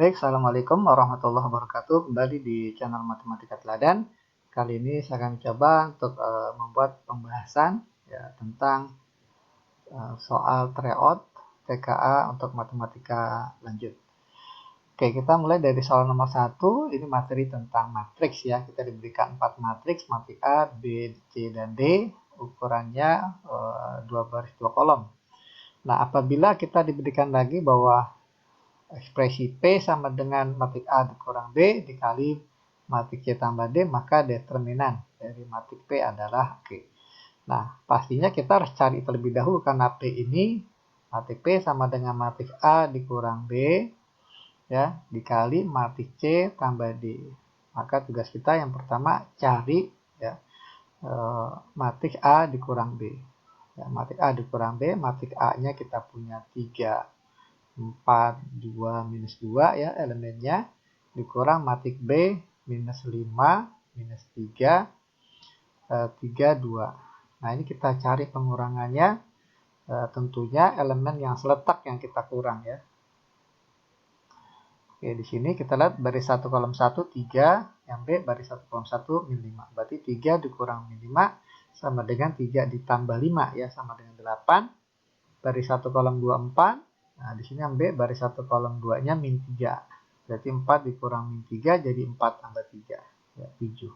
Baik, Assalamualaikum warahmatullahi wabarakatuh. Kembali di channel Matematika Teladan. Kali ini saya akan coba untuk membuat pembahasan ya, tentang soal tryout TKA untuk matematika lanjut. Oke, kita mulai dari soal nomor 1. Ini materi tentang matriks ya. Kita diberikan 4 matriks, matrik A, B, C, dan D. Ukurannya 2 baris 2 kolom. Nah, apabila kita diberikan lagi bahwa ekspresi P sama dengan matrik A dikurang B dikali matrik C tambah D, maka determinan dari matrik P adalah oke. Nah, pastinya kita harus cari terlebih dahulu karena P ini matrik P sama dengan matrik A dikurang B ya dikali matrik C tambah D. Maka tugas kita yang pertama cari ya matrik A dikurang B. Ya, matrik A dikurang B, matrik A-nya kita punya 3 4, 2, minus 2 ya elemennya, dikurang matrik B minus 5, minus 3, 3, 2. Nah, ini kita cari pengurangannya, tentunya elemen yang seletak yang kita kurang ya. Oke, di sini kita lihat baris 1 kolom 1, 3, yang B baris 1 kolom 1, min 5. Berarti 3 dikurang min 5 sama dengan 3 ditambah 5 ya, sama dengan 8. Baris 1 kolom 2, 4. Nah, di sini yang B baris 1 kolom 2-nya min 3. Berarti 4 dikurang min 3 jadi 4 tambah 3. Ya, 7.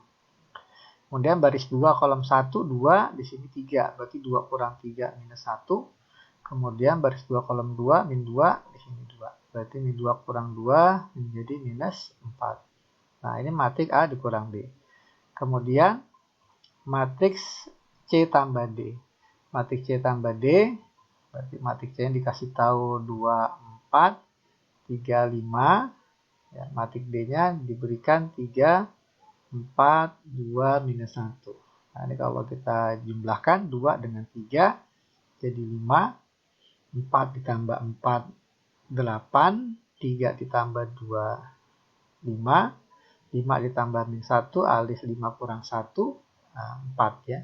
Kemudian baris 2 kolom 1, 2. Di sini 3. Berarti 2 kurang 3 minus 1. Kemudian baris 2 kolom 2, min 2. Di sini 2. Berarti min 2 kurang 2 menjadi minus 4. Nah, ini matrik A dikurang B. Kemudian matriks C tambah D. Matrik C tambah D. Berarti matrik C yang dikasih tahu 2, 4, 3, 5. Ya, matrik D-nya diberikan 3, 4, 2, minus 1. Nah, ini kalau kita jumlahkan 2 dengan 3 jadi 5. 4 ditambah 4, 8. 3 ditambah 2, 5. 5 ditambah min 1 alias 5 kurang 1, 4 ya.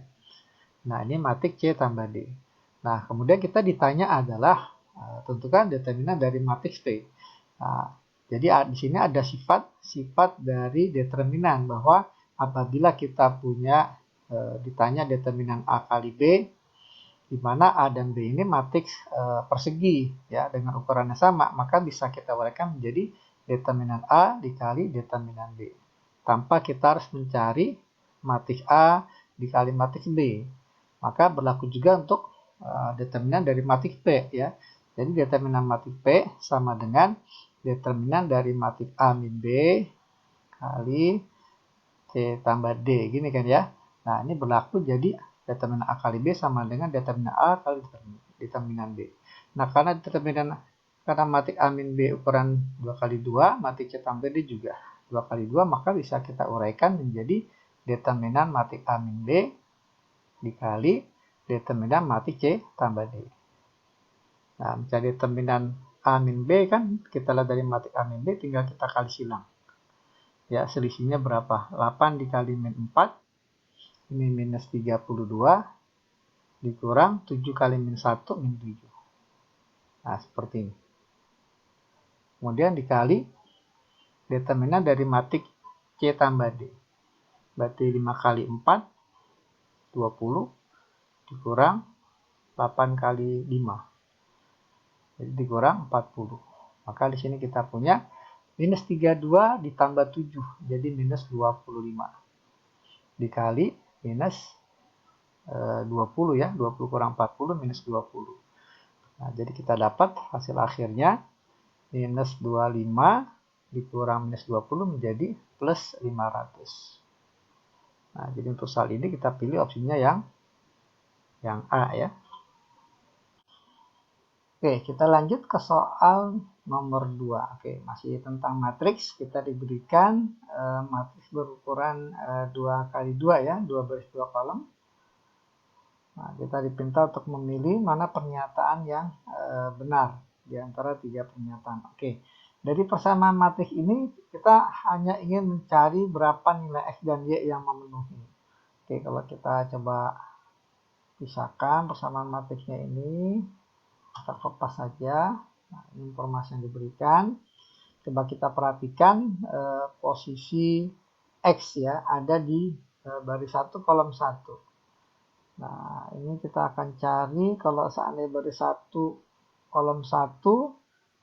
Nah, ini matrik C tambah D. Nah, kemudian kita ditanya adalah tentukan determinan dari matriks P. Nah, jadi di sini ada sifat dari determinan bahwa apabila kita punya ditanya determinan A kali B, di mana A dan B ini matriks persegi ya dengan ukurannya sama, maka bisa kita uraikan menjadi determinan A dikali determinan B. Tanpa kita harus mencari matriks A dikali matriks B. Maka berlaku juga untuk determinan dari matriks P ya. Jadi determinan matriks P sama dengan determinan dari matriks A min B kali C tambah D. Gini kan ya. Nah, ini berlaku jadi determinan A kali B sama dengan determinan A kali determinan B. Nah, karena matriks A min B ukuran 2 kali 2, matriks C tambah D juga 2 kali 2, maka bisa kita uraikan menjadi determinan matriks A min B dikali determinan matriks C tambah D. Nah, mencari determinan A min B kan kita lihat dari matriks A min B tinggal kita kali silang. Ya, selisihnya berapa? 8 dikali min 4. Ini minus 32 dikurang 7 kali min 1 min 7. Nah, seperti ini. Kemudian dikali determinan dari matriks C tambah D. Berarti 5 kali 4, 20 dikurang 8 kali 5. Jadi dikurang 40. Maka di sini kita punya minus 32 ditambah 7. Jadi minus 25. Dikali minus 20 ya. 20 kurang 40 minus 20. Nah, jadi kita dapat hasil akhirnya minus 25 dikurang minus 20 menjadi plus 500. Nah, jadi untuk soal ini kita pilih opsinya yang A ya. Oke, kita lanjut ke soal nomor 2. Oke, masih tentang matriks. Kita diberikan matriks berukuran 2 kali 2 ya, 2 baris 2 kolom. Nah, kita diminta untuk memilih mana pernyataan yang benar di antara 3 pernyataan. Oke, dari persamaan matriks ini kita hanya ingin mencari berapa nilai X dan Y yang memenuhi. Oke, kalau kita coba pisahkan persamaan matriksnya ini, kita kopas saja. Nah, ini informasi yang diberikan. Coba kita perhatikan posisi X ya, ada di baris 1 kolom 1. Nah, ini kita akan cari kalau seandainya baris 1 kolom 1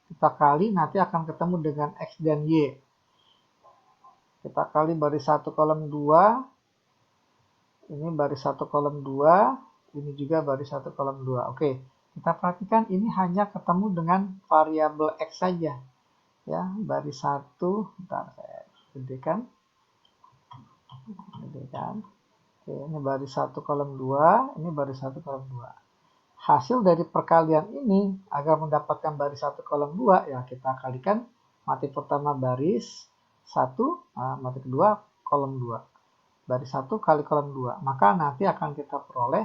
kita kali nanti akan ketemu dengan X dan Y. Kita kali baris 1 kolom 2, ini baris 1 kolom 2, ini juga baris 1 kolom 2. Oke, kita perhatikan ini hanya ketemu dengan variabel X saja. Ya, baris 1, bentar saya gedekan. Oke, ini baris 1 kolom 2, ini baris 1 kolom 2. Hasil dari perkalian ini agar mendapatkan baris 1 kolom 2 ya kita kalikan mati pertama baris 1, mati kedua kolom 2. Baris 1 kali kolom 2. Maka nanti akan kita peroleh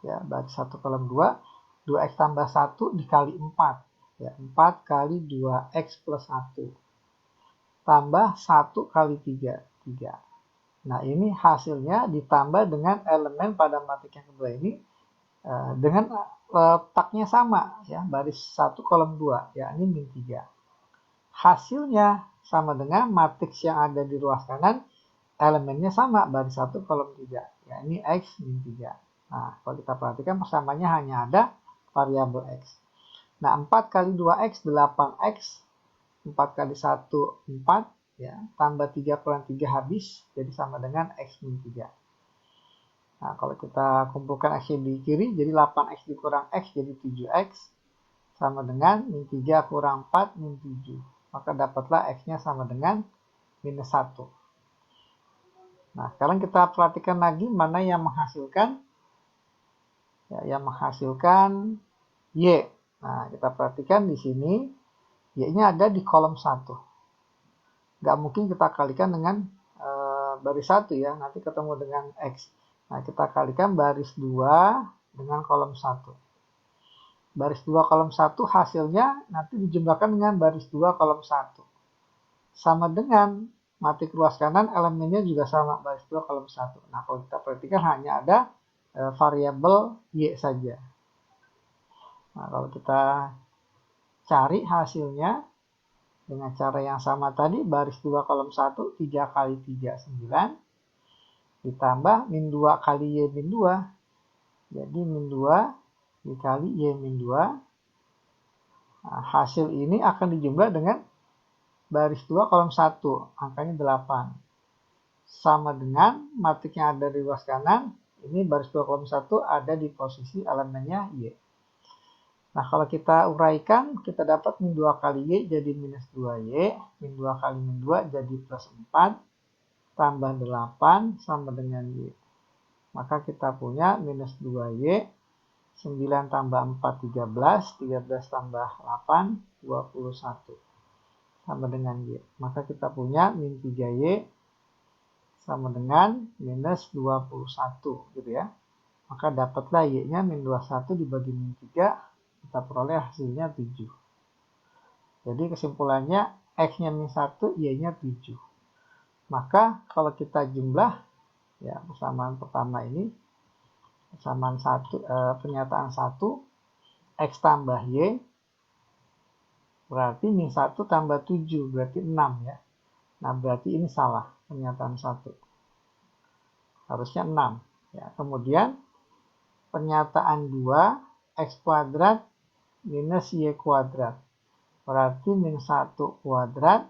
ya baris 1 kolom 2, 2x tambah 1 dikali 4. Ya, 4 kali 2x plus 1 tambah 1 kali 3, 3. Nah, ini hasilnya ditambah dengan elemen pada matik yang kedua ini dengan letaknya sama ya, baris 1 kolom 2 yakni min 3. Hasilnya sama dengan matriks yang ada di ruas kanan, elemennya sama, baris 1 kolom 3 yakni X min 3. Nah, kalau kita perhatikan persamaannya hanya ada variabel X. Nah, 4 kali 2x 8x, 4 kali 1 4 ya, tambah 3 kurang 3 habis, jadi sama dengan X min 3. Nah, kalau kita kumpulkan X di kiri, jadi 8X dikurang X jadi 7X, sama dengan min 3 kurang 4 min 7. Maka dapatlah X-nya sama dengan minus 1. Nah, sekarang kita perhatikan lagi mana yang menghasilkan. Ya, yang menghasilkan Y. Nah, kita perhatikan di sini, Y-nya ada di kolom 1. Nggak mungkin kita kalikan dengan baris 1 ya, nanti ketemu dengan X. Nah, kita kalikan baris 2 dengan kolom 1. Baris 2 kolom 1 hasilnya nanti dijumlahkan dengan baris 2 kolom 1. Sama dengan matrik ruas kanan, elemennya juga sama, baris 2 kolom 1. Nah, kalau kita perhatikan hanya ada variabel Y saja. Nah, kalau kita cari hasilnya dengan cara yang sama tadi, baris 2 kolom 1, 3 kali 3, 9. Ditambah min 2 kali Y min 2. Jadi min 2 dikali Y min 2. Nah, hasil ini akan dijumlah dengan baris 2 kolom 1, angkanya 8. Sama dengan matrik yang ada di ruas kanan, ini baris 2 kolom 1 ada di posisi elemennya Y. Nah, kalau kita uraikan, kita dapat min 2 kali Y jadi minus 2Y, min 2 kali min 2 jadi plus 4, tambah 8 sama dengan Y. Maka kita punya minus 2Y, 9 tambah 4, 13, 13 tambah 8, 21. Sama dengan Y. Maka kita punya min 3Y sama dengan minus 21 gitu ya. Maka dapatlah Y-nya min 21 dibagi min 3, kita peroleh hasilnya 7. Jadi kesimpulannya X-nya min 1, Y-nya 7. Maka kalau kita jumlah ya persamaan pertama ini, persamaan pernyataan 1, X tambah Y berarti min 1 tambah 7 berarti 6 ya. Nah, berarti ini salah pernyataan 1. Harusnya 6 ya. Kemudian pernyataan 2, X kuadrat minus Y kuadrat. Berarti min 1 kuadrat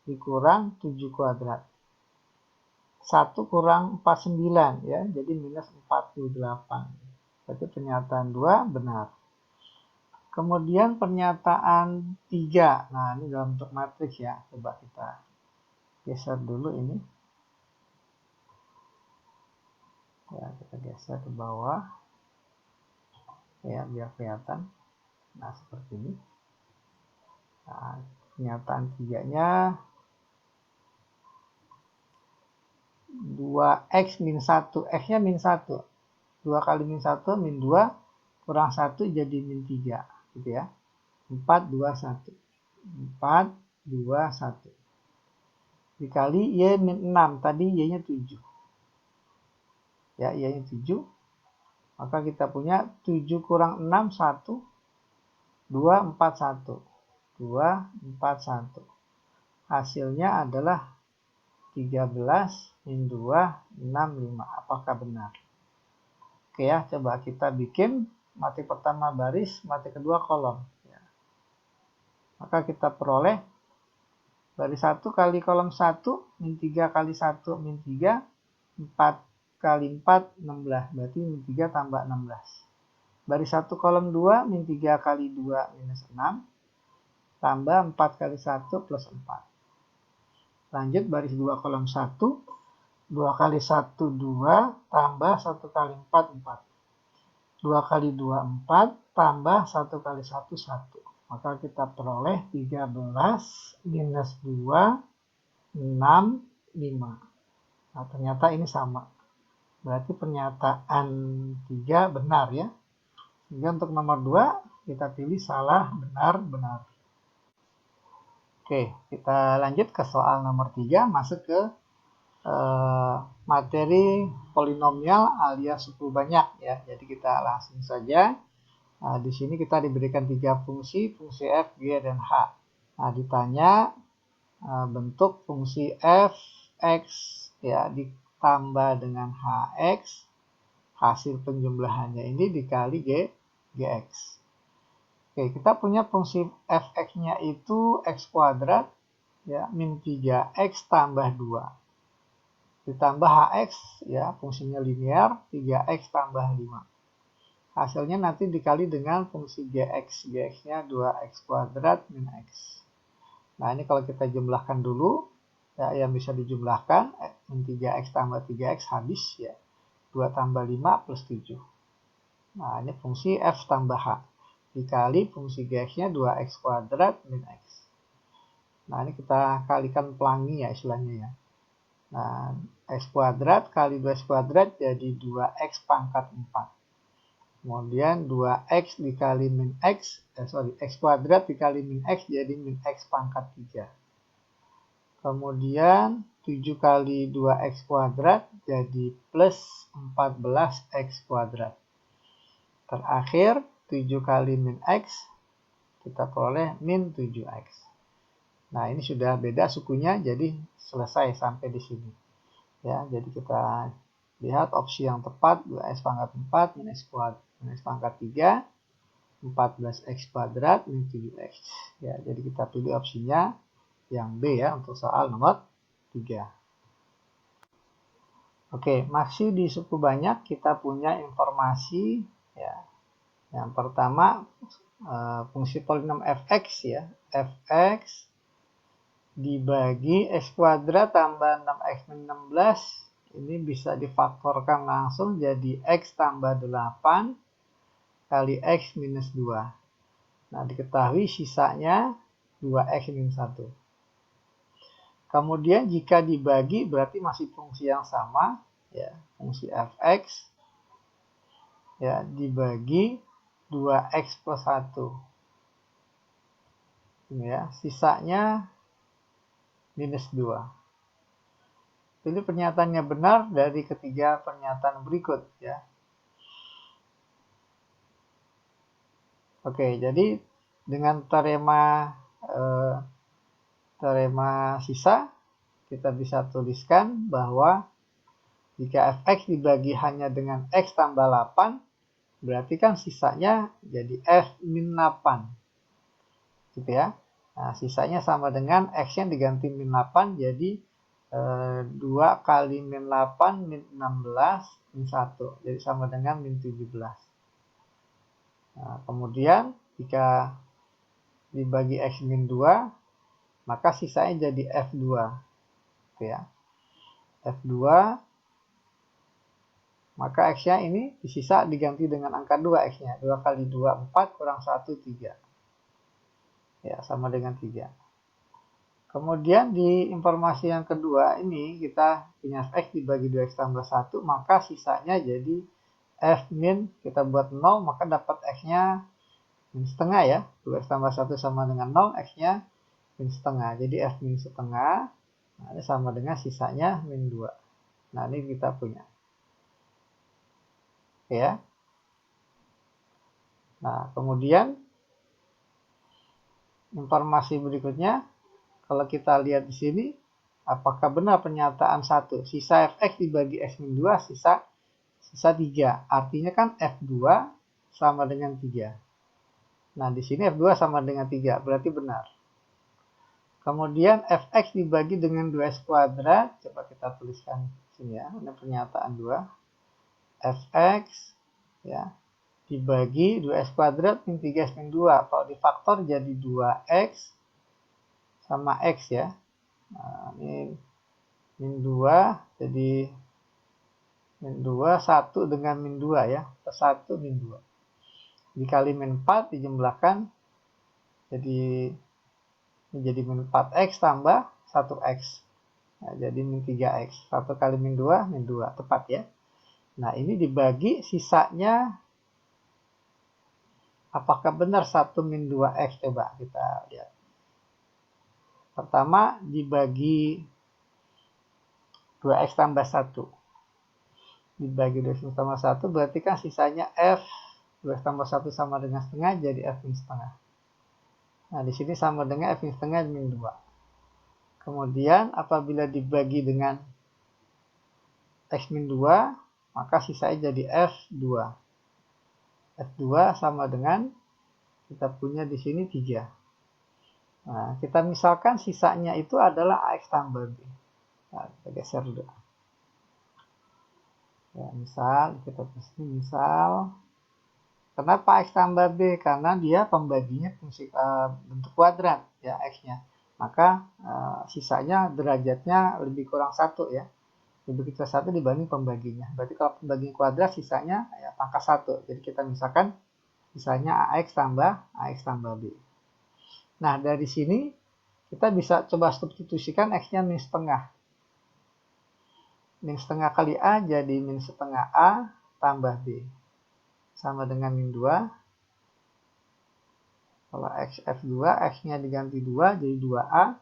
dikurang 7 kuadrat. 1 kurang 49 ya, jadi minus 48. Berarti pernyataan 2 benar. Kemudian pernyataan 3. Nah, ini dalam bentuk matriks ya. Coba kita geser dulu ini. Ya, kita geser ke bawah. Ya, biar kelihatan. Nah, seperti ini. Nah, pernyataan 3-nya 2x min 1. X-nya min 1. 2 kali min 1 min 2 kurang 1 jadi min 3. Gitu ya. 4, 2, 1. 4, 2, 1. Dikali Y min 6. Tadi Y-nya 7. Ya, Y-nya 7. Maka kita punya 7 kurang 6, 1. 2, 4, 1. 2, 4, 1. Hasilnya adalah 13 min 2, 6, 5. Apakah benar? Oke ya, coba kita bikin mati pertama baris, mati kedua kolom. Ya. Maka kita peroleh baris 1 kali kolom 1, min 3 kali 1, min 3, 4 kali 4, 16. Berarti min 3 tambah 16. Baris 1 kolom 2, min 3 kali 2, minus 6. Tambah 4 kali 1, plus 4. Lanjut baris 2 kolom 1, 2 kali 1, 2, tambah 1 kali 4, 4. 2 kali 2, 4, tambah 1 kali 1, 1. Maka kita peroleh 13 minus 2, 6, 5. Nah, ternyata ini sama. Berarti pernyataan 3 benar ya. Sehingga untuk nomor 2 kita pilih salah, benar, benar. Oke, kita lanjut ke soal nomor 3, masuk ke materi polinomial alias suku banyak ya. Jadi kita langsung saja. Nah, di sini kita diberikan 3 fungsi f, g, dan h. Nah, ditanya bentuk fungsi f, x ya ditambah dengan hx, hasil penjumlahannya ini dikali gx. Oke, kita punya fungsi fx-nya itu x kuadrat ya min 3x tambah 2. Ditambah hx ya fungsinya linear 3x tambah 5. Hasilnya nanti dikali dengan fungsi gx. Gx-nya 2x kuadrat min x. Nah, ini kalau kita jumlahkan dulu, ya, yang bisa dijumlahkan, min 3x tambah 3x habis, ya. 2 tambah 5 plus 7. Nah, ini fungsi f tambah h. Dikali fungsi gx-nya 2x kuadrat min x. Nah, ini kita kalikan pelangi ya istilahnya ya. Nah, x kuadrat kali 2x kuadrat jadi 2x pangkat 4. Kemudian 2x dikali min x, x kuadrat dikali min x jadi min x pangkat 3. Kemudian 7 kali 2x kuadrat jadi plus 14x kuadrat. Terakhir 7 kali min x kita peroleh min 7x. Nah, ini sudah beda sukunya jadi selesai sampai di sini. Ya, jadi kita lihat opsi yang tepat 2x pangkat 4 min x kuadrat. Min x pangkat 3, 14x kuadrat min 7x. Ya, jadi kita pilih opsinya yang B ya untuk soal nomor 3. Oke, masih di suku banyak kita punya informasi ya. Yang pertama fungsi polinom fx ya. Fx dibagi x kuadrat tambah 6x min 16 ini bisa difaktorkan langsung jadi x tambah 8 kali x minus 2. Nah, diketahui sisanya 2x min 1. Kemudian jika dibagi berarti masih fungsi yang sama. Ya, fungsi fx ya, dibagi 2x plus 1. Ini ya, sisanya minus 2. Pilih pernyataannya benar dari ketiga pernyataan berikut. Ya. Oke, jadi dengan teorema sisa, kita bisa tuliskan bahwa jika fx dibagi hanya dengan x tambah 8, berarti kan sisanya jadi f min 8. Gitu ya. Nah, sisanya sama dengan x-nya diganti min 8, jadi 2 kali min 8 min 16 min 1. Jadi sama dengan min 17. Nah, kemudian jika dibagi x min 2, maka sisanya jadi f2. Gitu ya. f2, maka x-nya ini disisa diganti dengan angka 2 x-nya. 2 kali 2, 4 kurang 1, 3. Ya, sama dengan 3. Kemudian di informasi yang kedua ini kita punya x dibagi 2x tambah 1, maka sisanya jadi f min, kita buat 0, maka dapat x-nya min setengah ya. 2x tambah 1 sama dengan 0, x-nya min setengah. Jadi f min setengah, nah ini sama dengan sisanya min 2. Nah, ini kita punya. Ya. Nah, kemudian informasi berikutnya, kalau kita lihat di sini, apakah benar pernyataan 1? Sisa fx dibagi x-2 sisa 3. Artinya kan f2 sama dengan 3. Nah, di sini f2 sama dengan 3, berarti benar. Kemudian fx dibagi dengan 2x kuadrat, coba kita tuliskan sini ya, ini pernyataan 2. Fx ya dibagi 2x kuadrat min 3x min 2. Kalau difaktor jadi 2x sama x ya. Nah, ini min 2 jadi min 2 1 dengan min 2 ya. Plus 1 min 2. Dikali min 4 dijumlahkan jadi menjadi min 4x tambah 1x. Nah, jadi min 3x. 1 kali min 2, min 2. Tepat ya. Nah, ini dibagi sisanya. Apakah benar 1 min 2x? Coba kita lihat. Pertama, dibagi 2x tambah 1. Dibagi 2x tambah 1, berarti kan sisanya f. 2x tambah 1 sama dengan setengah, jadi f min setengah. Nah, di sini sama dengan f min setengah min 2. Kemudian, apabila dibagi dengan x min 2, maka sisanya jadi f2. F2 sama dengan, kita punya di sini 3. Nah, kita misalkan sisanya itu adalah AX tambah B. Nah, kita geser dulu. Ya, misal, kita tulis misal. Kenapa X tambah B? Karena dia pembaginya fungsi bentuk kuadrat, ya, X-nya. Maka sisanya derajatnya lebih kurang 1 ya. Lebih kecil 1 dibanding pembaginya. Berarti kalau pembagian kuadrat sisanya ya, pangkat 1. Jadi kita misalkan sisanya AX tambah B. Nah, dari sini kita bisa coba substitusikan X-nya min setengah. Min setengah kali A jadi min setengah A tambah B. Sama dengan min 2. Kalau X F2, X-nya diganti 2 jadi 2A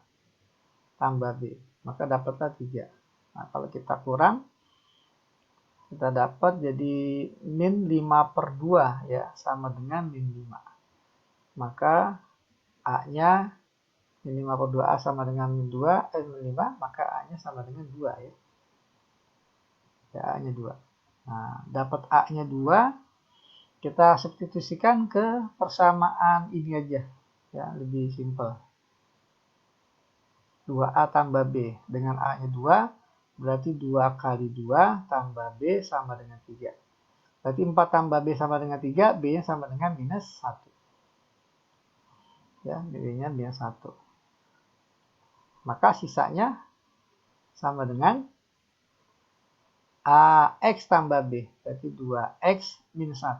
tambah B. Maka dapatlah 3. Nah, kalau kita kurang, kita dapat jadi min 5/2 ya, sama dengan min 5. Maka A-nya min 5/2A sama dengan min 2, min 5, maka A-nya sama dengan 2 ya. Ya, A-nya 2. Nah, dapat A-nya 2, kita substitusikan ke persamaan ini aja. Ya, lebih simpel. 2A tambah B dengan A-nya 2, berarti 2 kali 2 tambah B sama dengan 3. Berarti 4 tambah B sama dengan 3, B-nya sama dengan minus 1. Ya, B-nya minus 1. Maka sisanya sama dengan AX tambah B. Berarti 2X minus 1.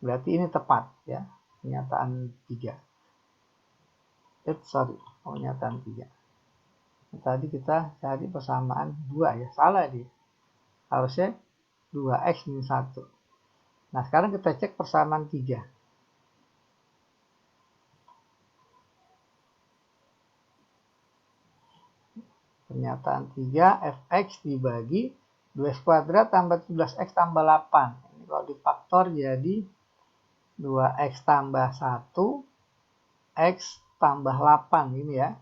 Berarti ini tepat ya. Pernyataan 3. Pernyataan 3. Tadi kita cari persamaan 2 ya. Salah dia. Harusnya 2X minus 1. Nah, sekarang kita cek persamaan 3. Pernyataan 3, fx dibagi 2x kuadrat tambah 17x tambah 8. Ini kalau difaktor jadi 2x tambah 1, x tambah 8 ini ya.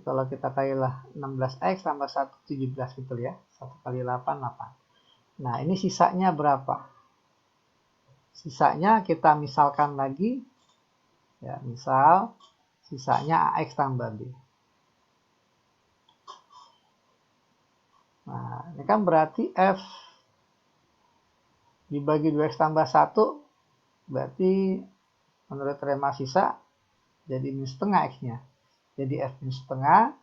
Kalau kita kalilah 16x tambah 1, 17 gitu ya. 1 kali 8, 8. Nah, ini sisanya berapa? Sisanya kita misalkan lagi. Ya, misal sisanya AX tambah B. Nah, ini kan berarti F dibagi 2X tambah 1, berarti menurut teorema sisa, jadi min setengah X-nya. Jadi F min setengah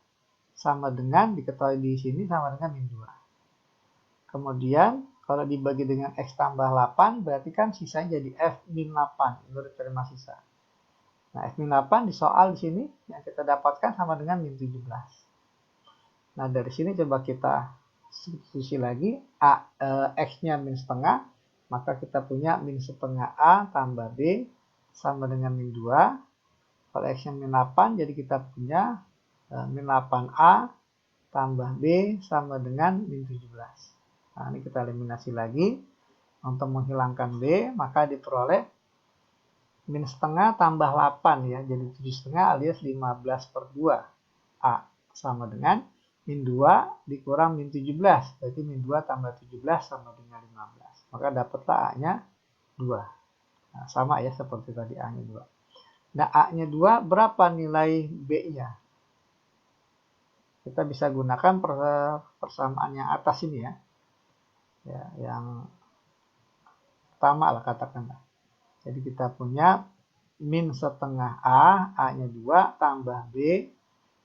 sama dengan, diketahui di sini, sama dengan min 2. Kemudian, kalau dibagi dengan X tambah 8, berarti kan sisanya jadi F min 8, menurut teorema sisa. Nah, F min 8 di soal di sini, yang kita dapatkan sama dengan min 17. Nah, dari sini coba kita substitusi lagi, X-nya min setengah, maka kita punya min setengah A tambah B sama dengan min 2. Kalau X-nya min 8, jadi kita punya min 8A tambah B sama dengan min 17. Nah, ini kita eliminasi lagi. Untuk menghilangkan B, maka diperoleh min setengah tambah 8 ya, jadi 7,5 alias 15/2 A sama dengan min 2 dikurang min 17, berarti min 2 tambah 17 sama dengan 15, maka dapatlah A-nya 2. Nah, sama ya seperti tadi A-nya 2. Nah, A-nya 2 berapa nilai B-nya? Kita bisa gunakan persamaan yang atas ini ya. Ya, yang pertama lah katakanlah. Jadi kita punya min setengah A, A-nya 2 tambah B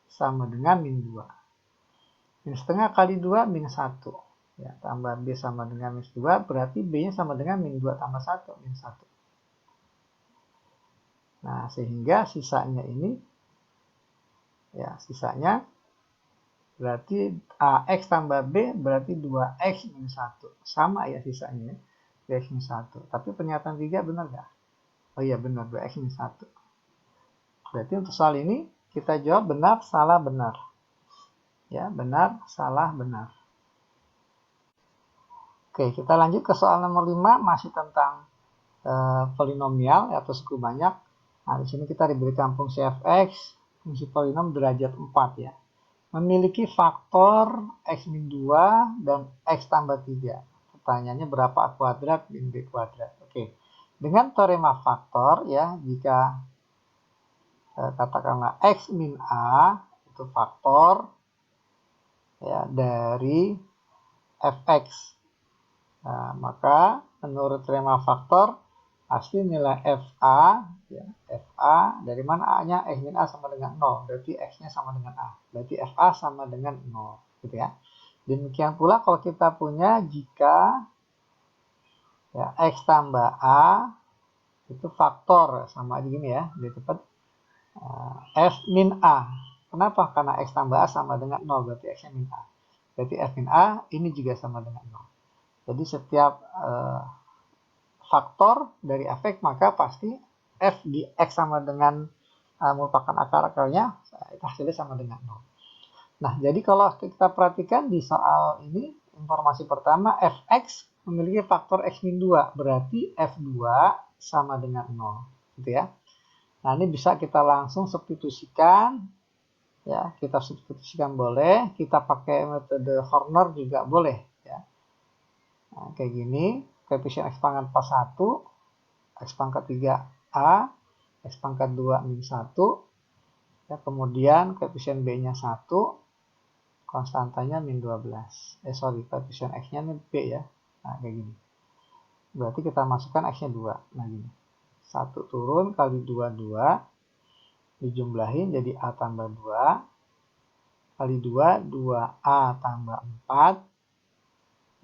sama dengan min 2. Min setengah kali 2 min 1. Ya, tambah B sama dengan min 2, berarti B-nya sama dengan min 2 tambah 1, min 1. Nah, sehingga sisanya ini, ya sisanya berarti AX tambah B berarti 2X min 1. Sama ya sisanya, 2X min 1. Tapi pernyataan 3 benar nggak? Oh iya benar, 2X min 1. Berarti untuk soal ini kita jawab benar, salah, benar. Ya, benar, salah, benar. Oke, kita lanjut ke soal nomor 5, masih tentang polinomial atau suku banyak. Nah, di sini kita diberikan fungsi f(x), fungsi polinom derajat 4 ya. Memiliki faktor x min 2 dan x tambah 3. Pertanyaannya berapa a kuadrat min b kuadrat. Oke. Dengan teorema faktor ya, jika katakanlah x min a itu faktor ya dari fx. Nah, maka menurut teorema faktor pasti nilai fa ya, fa dari mana a-nya x min a sama dengan 0, berarti x-nya sama dengan a, berarti fa sama dengan 0 gitu ya. Demikian pula kalau kita punya jika ya x tambah a itu faktor sama aja gini ya, di tempat f min a. Kenapa? Karena x tambah a sama dengan 0, berarti x-nya min a, berarti f min a ini juga sama dengan 0. Jadi setiap faktor dari fx maka pasti f di x sama dengan merupakan akar-akarnya, hasilnya sama dengan 0. Nah, jadi kalau kita perhatikan di soal ini, informasi pertama fx memiliki faktor x min 2, berarti f2 sama dengan 0 gitu ya. Nah, ini bisa kita langsung substitusikan ya, kita substitusikan boleh, kita pakai metode Horner juga boleh ya. Nah, kayak gini, koefisien x pangkat 1, x pangkat 3a, x pangkat 2 min 1, ya, kemudian koefisien b-nya 1, konstantanya min 12. Koefisien x-nya ini b ya. Nah, kayak gini. Berarti kita masukkan x-nya 2. Nah, gini. 1 turun kali 2, 2. Dijumlahin jadi a tambah 2. Kali 2, 2a tambah 4.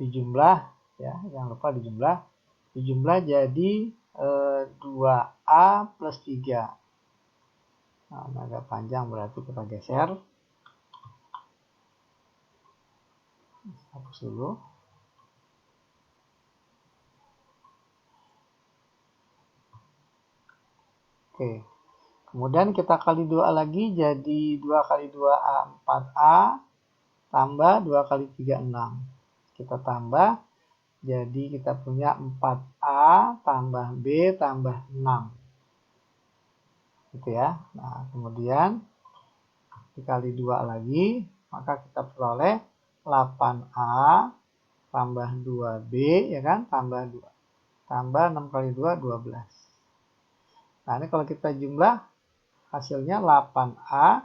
Dijumlah ya, jangan lupa dijumlah jadi 2a plus 3. Nah, ini agak panjang berarti kita geser, hapus dulu. Oke, kemudian kita kali 2 lagi jadi 2 kali 2a 4a tambah 2 kali 3 6. Kita tambah jadi kita punya 4a tambah b tambah 6. Gitu ya. Nah, kemudian dikali 2 lagi, maka kita peroleh 8a tambah 2b ya kan, tambah 2 tambah 6 kali 2 12. Nah, ini kalau kita jumlah hasilnya 8a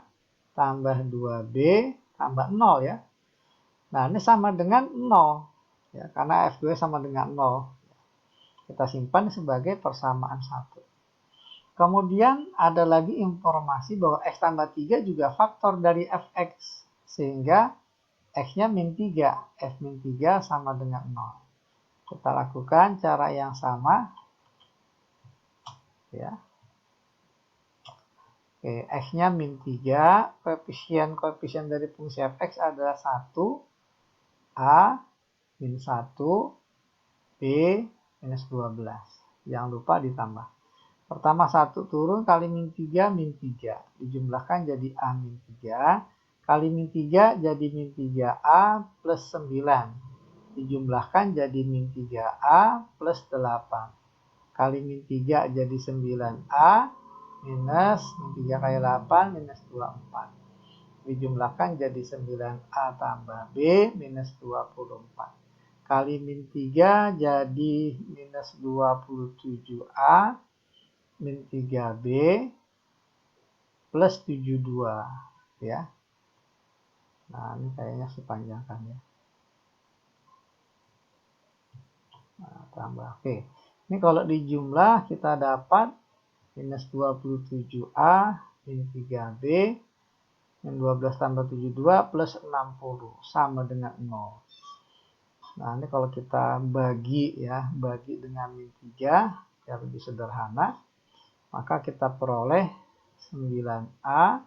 tambah 2b tambah 0 ya. Nah, ini sama dengan 0 ya, karena f2 sama dengan 0. Kita simpan sebagai persamaan 1. Kemudian ada lagi informasi bahwa x tambah 3 juga faktor dari fx, sehingga x-nya min 3, f min 3 sama dengan 0. Kita lakukan cara yang sama ya. Oke, x-nya min 3, koefisien dari fungsi fx adalah 1, a min 1, b minus 12. Jangan lupa ditambah. Pertama 1 turun kali min 3, min 3. Dijumlahkan jadi a min 3. Kali min 3 jadi min 3a plus 9. Dijumlahkan jadi min 3a plus 8. kali min 3 jadi 9A minus min 3 kali 8 minus 24. Dijumlahkan jadi 9A tambah B minus 24. Kali min 3 jadi minus 27A min 3B plus 72 ya. Nah, ini kayaknya sepanjangkan ya. Nah, tambah. Oke. Ini kalau dijumlah kita dapat minus 27A min 3B min 12 tambah 72 plus 60 sama dengan 0. Nah, ini kalau kita bagi ya, bagi dengan min 3 biar lebih sederhana, maka kita peroleh 9A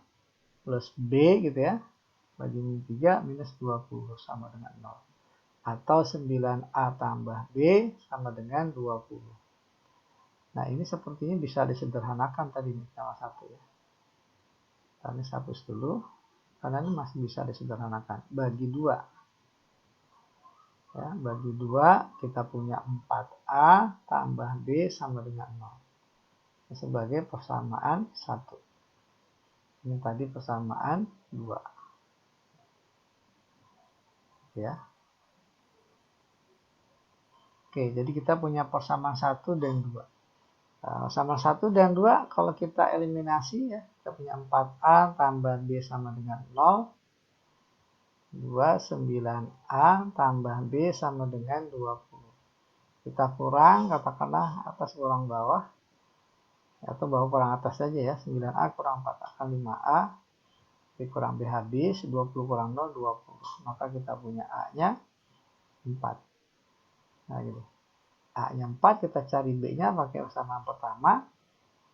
plus B gitu ya, bagi min 3 minus 20 sama dengan 0. Atau 9A tambah B sama dengan 20. Nah, ini sepertinya bisa disederhanakan tadi nih, salah satu ya. Ini hapus dulu, karena ini masih bisa disederhanakan. Bagi 2. Ya, bagi 2 kita punya 4A tambah B sama dengan 0. Sebagai persamaan 1. Ini tadi persamaan 2. Ya. Oke, jadi kita punya persamaan 1 dan 2. Sama 1 dan 2 kalau kita eliminasi ya, kita punya 4A tambah B sama dengan 0. 2, 9A tambah B sama dengan 20. Kita kurang, katakanlah atas kurang bawah. Atau bawah kurang atas saja ya. 9A kurang 4A kan 5A. B kurang B habis. 20 kurang 0, 20. Maka kita punya A-nya 4. Nah gitu. A-nya 4, kita cari B-nya pakai persamaan pertama.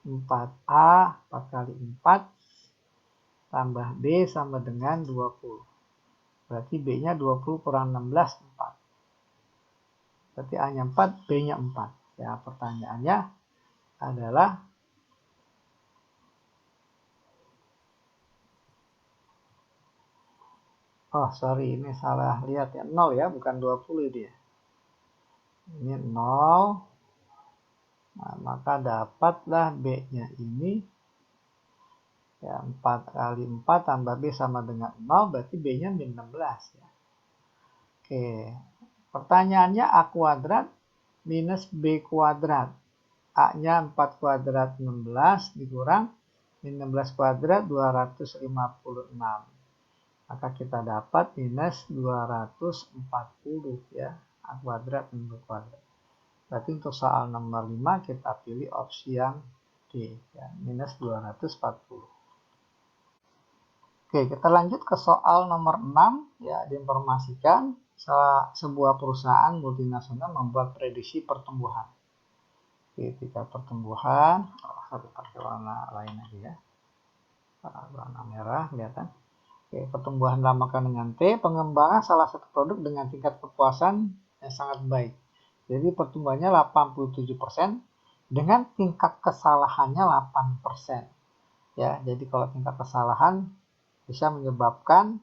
4A 4 kali 4 tambah B sama dengan 20. Berarti B-nya 20 kurang 16, 4. Berarti A-nya 4, B-nya 4. Ya, pertanyaannya adalah oh, sorry, ini salah lihat ya. 0 ya, bukan 20 dia. Ini 0. Nah, maka dapatlah B-nya ini ya 4 kali 4 tambah B sama dengan 0, berarti B-nya min 16 ya. Oke. Pertanyaannya A kuadrat minus B kuadrat. A-nya 4 kuadrat 16 dikurang min 16 kuadrat 256. Maka kita dapat minus 240 ya. A kuadrat min B kuadrat. Berarti untuk soal nomor 5 kita pilih opsi yang D ya, minus 240. Oke, kita lanjut ke soal nomor 6 ya, diinformasikan sebuah perusahaan multinasional membuat prediksi pertumbuhan. Ketika pertumbuhan, satu pakai warna lain aja ya. Warna merah kelihatan. Oke, pertumbuhan dinamakan dengan T, pengembangan salah satu produk dengan tingkat kepuasan yang sangat baik. Jadi pertumbuhannya 87% dengan tingkat kesalahannya 8%. Ya, jadi kalau tingkat kesalahan bisa menyebabkan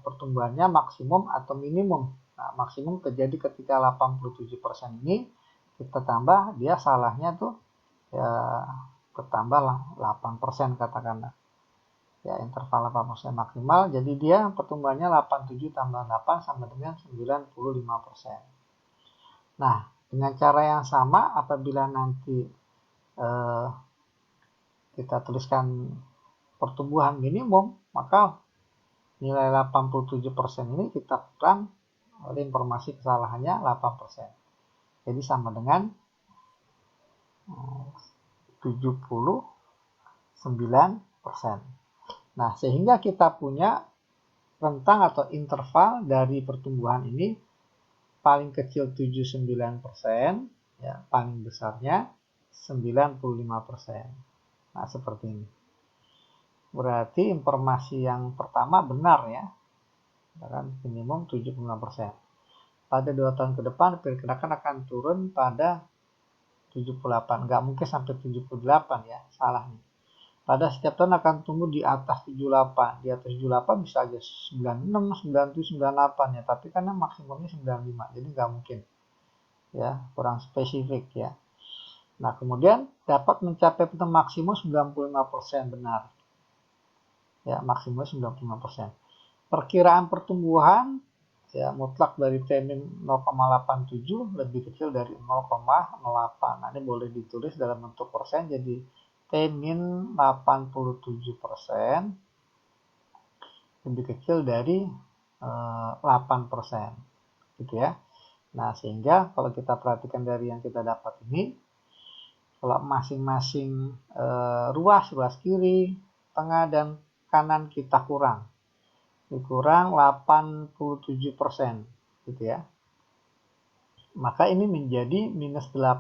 pertumbuhannya maksimum atau minimum. Nah, maksimum terjadi ketika 87% ini kita tambah, dia salahnya tuh ya bertambah lah 8% katakanlah. Ya, interval 8% maksimal, jadi dia pertumbuhannya 87 tambah 8 sama dengan 95%. Nah, dengan cara yang sama apabila nanti kita tuliskan pertumbuhan minimum, maka nilai 87% ini kita kurang oleh informasi kesalahannya 8%. Jadi sama dengan 79%. Nah, sehingga kita punya rentang atau interval dari pertumbuhan ini paling kecil 79%, ya, paling besarnya 95%. Nah, seperti ini. Berarti informasi yang pertama benar ya. Kan minimum 75%. Pada 2 tahun ke depan diperkirakan akan turun pada 78. Nggak mungkin sampai 78 ya, salah nih. Pada setiap tahun akan tumbuh di atas 78. Di atas 78 bisa aja 96, 97, 98 ya. Tapi karena maksimumnya 95. Jadi nggak mungkin. Ya, kurang spesifik ya. Nah, kemudian dapat mencapai pintu maksimum 95% benar. Ya, maksimum 95%. Perkiraan pertumbuhan ya mutlak dari T-min 0,87 lebih kecil dari 0,08. Nah, ini boleh ditulis dalam bentuk persen jadi T-min 87% lebih kecil dari 8%. Gitu ya. Nah, sehingga kalau kita perhatikan dari yang kita dapat ini, kalau masing-masing ruas kiri, tengah, dan kanan kita dikurang 87%, gitu ya. Maka ini menjadi minus 8%.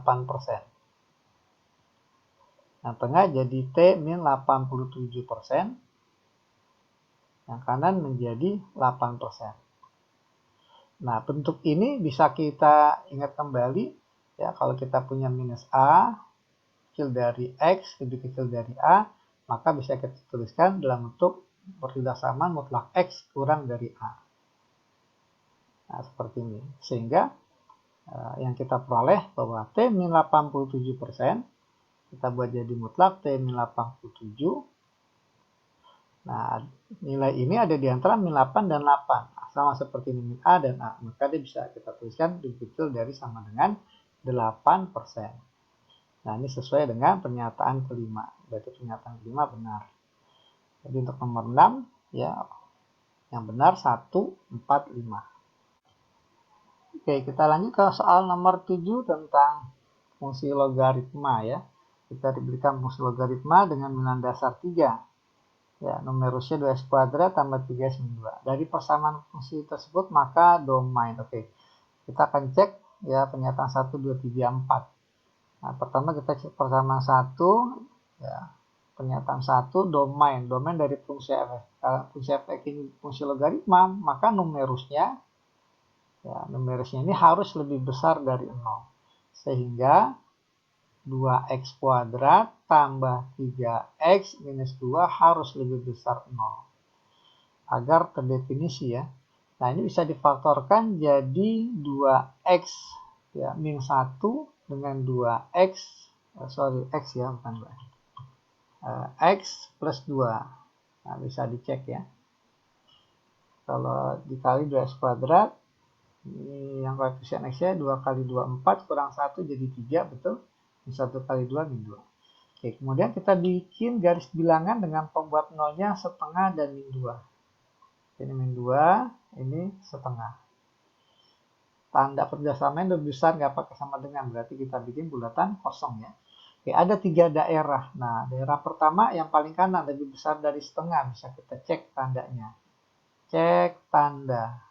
Yang tengah jadi T min 87%, yang kanan menjadi 8%. Nah, bentuk ini bisa kita ingat kembali, ya, kalau kita punya minus A, kecil dari X, lebih kecil dari A, maka bisa kita tuliskan dalam bentuk pertidaksama mutlak X kurang dari A. Nah, seperti ini. Sehingga yang kita peroleh bahwa T min 87%, kita buat jadi mutlak T min 87. Nah, nilai ini ada di antara min 8 dan 8. Sama seperti min A dan A. Maka dia bisa kita tuliskan lebih kecil dari sama dengan 8%. Nah, ini sesuai dengan pernyataan kelima. Berarti pernyataan kelima benar. Jadi untuk nomor 6, ya, yang benar 1, 4, 5. Oke, kita lanjut ke soal nomor 7 tentang fungsi logaritma, ya. Kita diberikan fungsi logaritma dengan nilai dasar 3. Ya, numerusnya 2x kuadrat tambah 3x min 2. Dari persamaan fungsi tersebut maka domain. Oke. Kita akan cek ya pernyataan 1, 2, 3, 4. Nah, pertama kita cek persamaan 1, ya. Pernyataan 1 domain. Domain dari fungsi f. Kalau fungsi f ini fungsi logaritma, maka numerusnya ini harus lebih besar dari 0. Sehingga 2x kuadrat tambah 3x minus 2 harus lebih besar 0. Agar terdefinisi ya. Nah, ini bisa difaktorkan jadi 2x ya, min 1 dengan 2x, x ya, bukan 2x. X plus 2. Nah, bisa dicek ya. Kalau dikali 2x kuadrat, ini yang koefisien x-nya 2 kali 2, 4, kurang 1 jadi 3, betul? 1 kali 2, min 2. Oke, kemudian kita bikin garis bilangan dengan pembuat nolnya setengah dan min 2. Ini min 2, ini setengah. Tanda kerjasamanya lebih besar, nggak pakai sama dengan, berarti kita bikin bulatan kosong ya. Oke, ada 3 daerah. Nah, daerah pertama yang paling kanan lebih besar dari setengah, bisa kita cek tandanya. Cek tanda.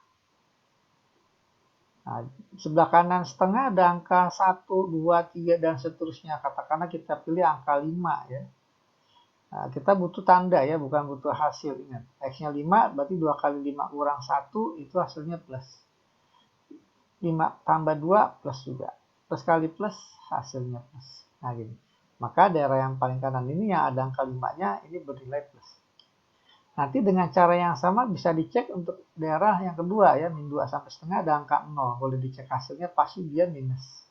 Nah, sebelah kanan setengah ada angka 1, 2, 3, dan seterusnya. Katakanlah kita pilih angka 5 ya. Nah, kita butuh tanda ya, bukan butuh hasil. Ingat, X-nya 5, berarti 2 kali 5 kurang 1, itu hasilnya plus. 5 tambah 2, plus juga. Plus kali plus, hasilnya plus. Nah, gini. Maka daerah yang paling kanan ini yang ada angka 5-nya, ini bernilai plus. Nanti dengan cara yang sama bisa dicek untuk daerah yang kedua ya, min 2 sampai setengah ada angka 0. Boleh dicek hasilnya, pasti dia minus.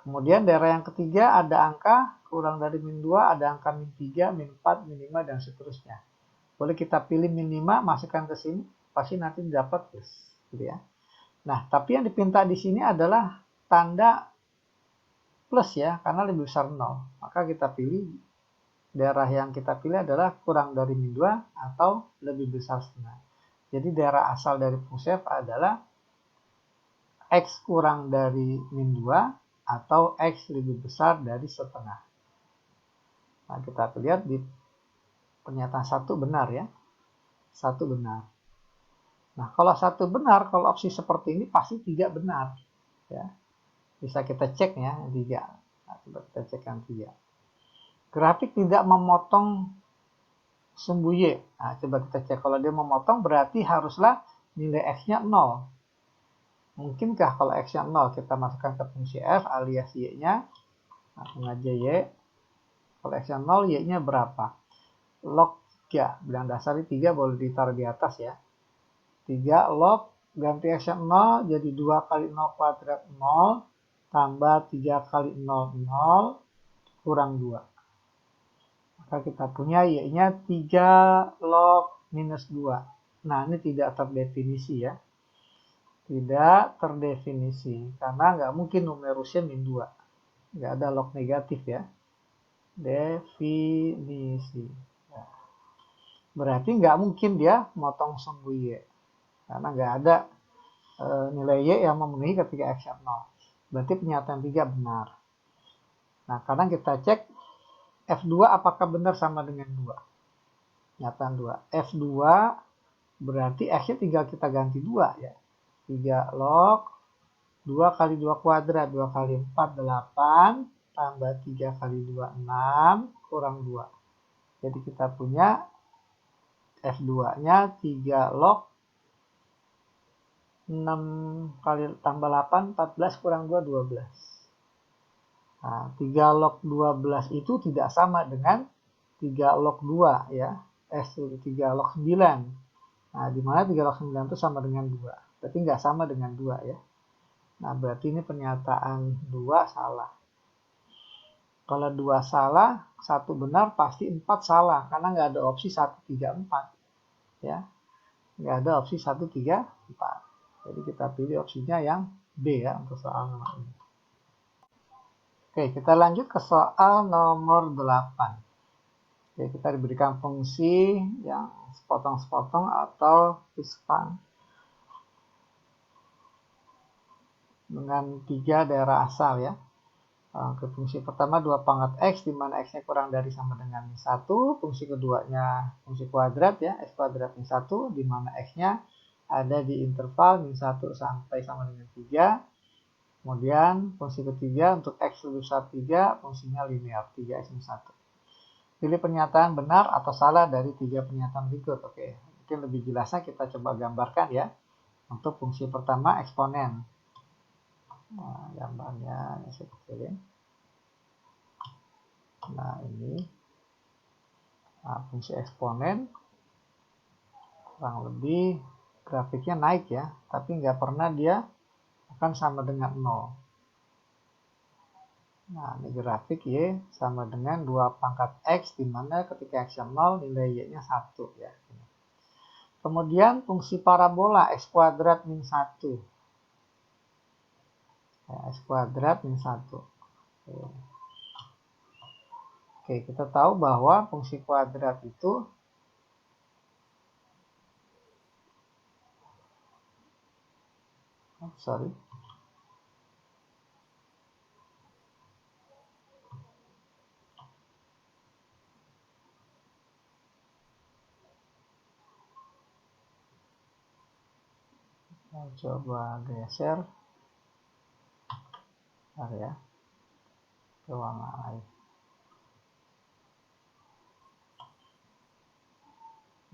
Kemudian daerah yang ketiga ada angka kurang dari min 2, ada angka min 3, min 4, min 5, dan seterusnya. Boleh kita pilih min 5, masukkan ke sini, pasti nanti dapat plus. Gitu ya. Nah, tapi yang dipinta di sini adalah tanda plus ya, karena lebih besar 0. Maka kita pilih daerah yang kita pilih adalah kurang dari min 2 atau lebih besar setengah. Jadi daerah asal dari fungsi f adalah x kurang dari min 2 atau x lebih besar dari setengah. Nah, kita lihat di pernyataan 1 benar ya. 1 benar. Nah, kalau 1 benar, kalau opsi seperti ini pasti 3 benar. Ya. Bisa kita cek ya, 3. Nah, coba kita cek yang 3. Grafik tidak memotong sumbu Y. Nah, coba kita cek. Kalau dia memotong berarti haruslah nilai X-nya 0. Mungkinkah kalau X-nya 0 kita masukkan ke fungsi F alias Y-nya. Langsung aja Y. Kalau X-nya 0, Y-nya berapa? Log 3. Bilang dasar 3 boleh ditaruh di atas ya. 3 log ganti X-nya 0 jadi 2 kali 0 kuadrat 0. tambah 3 kali 0, 0 kurang 2. Maka kita punya y-nya 3 log minus 2. Nah, ini tidak terdefinisi ya. Tidak terdefinisi. Karena nggak mungkin numerusnya min 2. Nggak ada log negatif ya. Definisi. Nah, berarti nggak mungkin dia motong sumbu y. Karena nggak ada nilai y yang memenuhi ketika x 0. Berarti pernyataan 3 benar. Nah, kadang kita cek F2 apakah benar sama dengan 2. Pernyataan 2. F2 berarti x-nya tinggal kita ganti 2 ya. 3 log 2 kali 2 kuadrat. 2 kali 4, 8. Tambah 3 kali 2, 6. Kurang 2. Jadi kita punya F2-nya 3 log 6 kali tambah 8, 14 kurang 2, 12. Nah, 3 log 12 itu tidak sama dengan 3 log 2 ya. 3 log 9. Nah, di mana 3 log 9 itu sama dengan 2. Berarti nggak sama dengan 2 ya. Nah, berarti ini pernyataan 2 salah. Kalau 2 salah, 1 benar, pasti 4 salah. Karena nggak ada opsi 1, 3, 4. Ya. Nggak ada opsi 1, 3, 4. Jadi kita pilih opsinya yang B ya untuk soal nomor ini. Oke, kita lanjut ke soal nomor 8. Oke, kita diberikan fungsi yang sepotong-sepotong atau diskang dengan 3 daerah asal ya. Ke fungsi pertama 2 pangkat x di mana x-nya kurang dari sama dengan 1. Fungsi keduanya fungsi kuadrat ya, x kuadrat min 1 di mana x-nya ada di interval min 1 sampai sama dengan 3. Kemudian fungsi ketiga untuk x lebih besar 3, fungsinya linear 3x min 1. Pilih pernyataan benar atau salah dari 3 pernyataan berikut. Oke, mungkin lebih jelasnya kita coba gambarkan ya. Untuk fungsi pertama eksponen. Nah, gambarnya saya kecilin. Nah, ini. Nah, fungsi eksponen kurang lebih grafiknya naik ya, tapi nggak pernah dia akan sama dengan 0. Nah, ini grafik y sama dengan 2 pangkat x, di mana ketika x 0 nilai y-nya 1 ya. Kemudian fungsi parabola x kuadrat min 1. Ya, x kuadrat min 1. Oke, kita tahu bahwa fungsi kuadrat itu coba geser ya ke warna lain.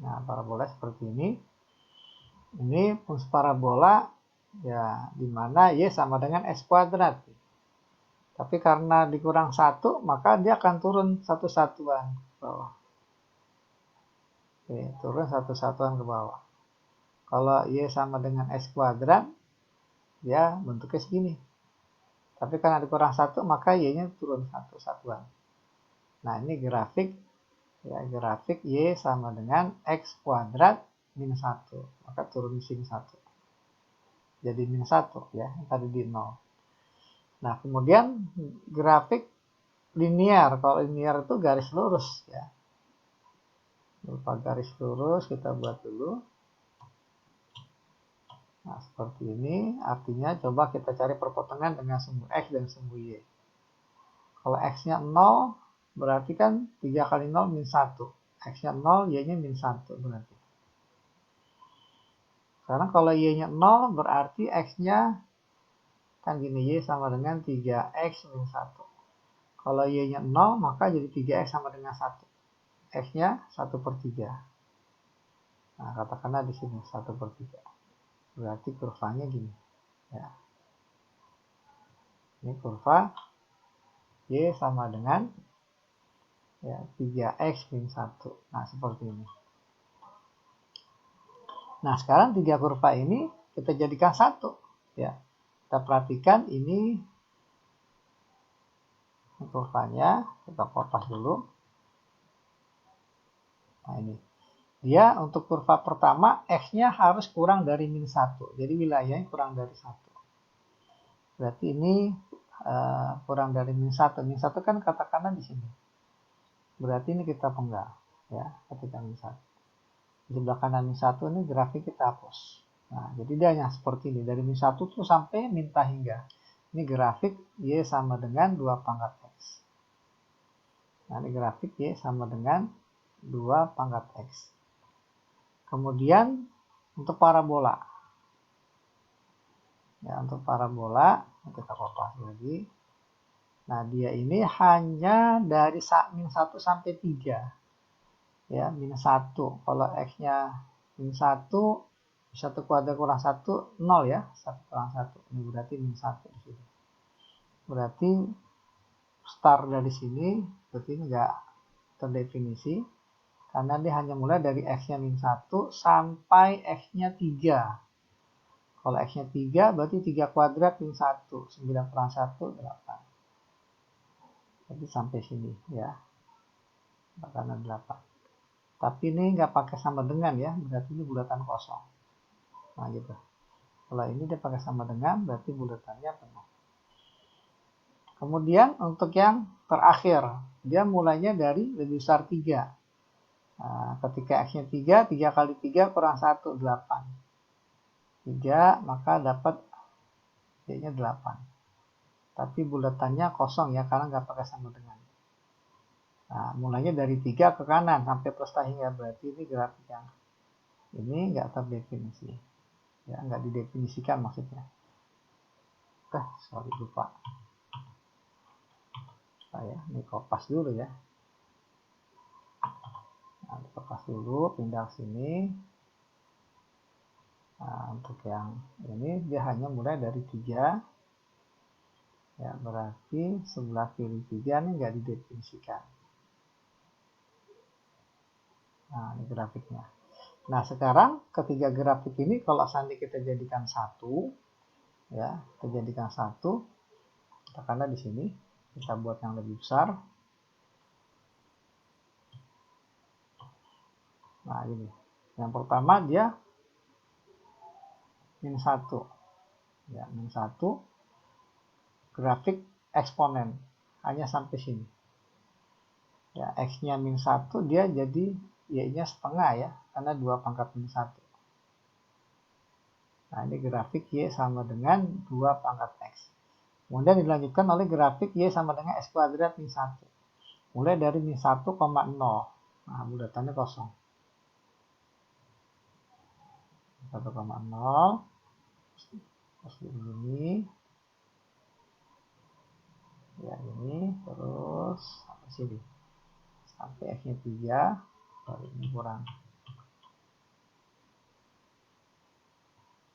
Nah, parabola seperti ini. Ini fungsi parabola ya, dimana y sama dengan x kuadrat. Tapi karena dikurang 1, maka dia akan turun satu satuan ke bawah. Oke, turun satu satuan ke bawah. Kalau y sama dengan x kuadrat, ya bentuknya segini. Tapi karena dikurang 1, maka y-nya turun satu satuan. Nah, ini grafik ya, grafik y sama dengan x kuadrat min 1. Maka turun di sini 1. Jadi min 1 ya, tadi di 0. Nah, kemudian grafik linear. Kalau linear itu garis lurus ya. Berupa garis lurus kita buat dulu. Nah, seperti ini. Artinya coba kita cari perpotongan dengan sumbu x dan sumbu y. Kalau x-nya 0, berarti kan 3 kali 0 min 1. X-nya 0, y-nya min 1 berarti. Sekarang kalau y-nya 0, berarti x-nya kan gini, y sama dengan 3x min 1. Kalau y-nya 0, maka jadi 3x sama dengan 1. X-nya 1/3. Nah, katakanlah di sini 1/3. Berarti kurvanya gini. Ya. Ini kurva y sama dengan ya, 3x min 1. Nah, seperti ini. Nah, sekarang 3 kurva ini kita jadikan 1. Ya. Kita perhatikan ini kurvanya kita kopas dulu. Nah ini dia untuk kurva pertama x-nya harus kurang dari min 1, jadi wilayahnya kurang dari 1. Berarti ini kurang dari min 1. Min 1 kan katakanlah di sini, berarti ini kita penggal ya ketika min 1. Di sebelah kanan min 1 ini grafik kita hapus. Nah jadi dia hanya seperti ini, dari min 1 tuh sampai minta hingga. Ini grafik Y sama dengan 2 pangkat X. Nah, ini grafik Y sama dengan 2 pangkat X. Kemudian, untuk parabola. Ya, untuk parabola, kita kopas lagi. Nah, dia ini hanya dari min 1 sampai 3. Ya, min 1. Kalau X-nya min 1, 1 kuadrat kurang 1, 0 ya. 1 kurang 1. Ini berarti min 1 di sini. Berarti start dari sini berarti enggak terdefinisi karena dia hanya mulai dari x-nya min 1 sampai x-nya 3. Kalau x-nya 3 berarti 3 kuadrat min 1, 9 kurang 1, 8. Jadi sampai sini ya, karena 8. Tapi ini nggak pakai sama dengan ya, berarti ini bulatan kosong. Nah gitu. Kalau ini dia pakai sama dengan, berarti bulatannya penuh. Kemudian untuk yang terakhir, dia mulainya dari lebih besar 3. Nah, ketika X-nya 3, 3 kali 3 kurang 1, 8. 3, maka dapat Y-nya 8. Tapi bulatannya kosong ya, karena nggak pakai sama dengan. Nah, mulainya dari 3 ke kanan sampai plus hingga, berarti ini grafik yang ini nggak terdefinisi. Ya, nggak didefinisikan maksudnya. Sorry lupa. Ini kopas dulu ya. Nah, kopas dulu, pindah ke sini. Nah, untuk yang ini dia hanya mulai dari 3. Ya, berarti sebelah kiri 3 ini nggak didefinisikan. Nah, ini grafiknya. Nah, sekarang ketiga grafik ini kalau seandainya kita jadikan satu, ya, kita jadikan satu, katakanlah di sini, kita buat yang lebih besar. Nah, ini. Yang pertama dia min 1. Ya, min 1. Grafik eksponen. Hanya sampai sini. Ya, X-nya min 1, dia jadi Y-nya setengah ya. Karena 2 pangkat min 1. Nah, ini grafik Y sama dengan 2 pangkat X. Kemudian dilanjutkan oleh grafik Y sama dengan X kuadrat min 1. Mulai dari min 1,0. Nah, bulatannya kosong. 1,0 terus begini ya, ini terus sampai sini sampai X nya 3, baru ini kurang.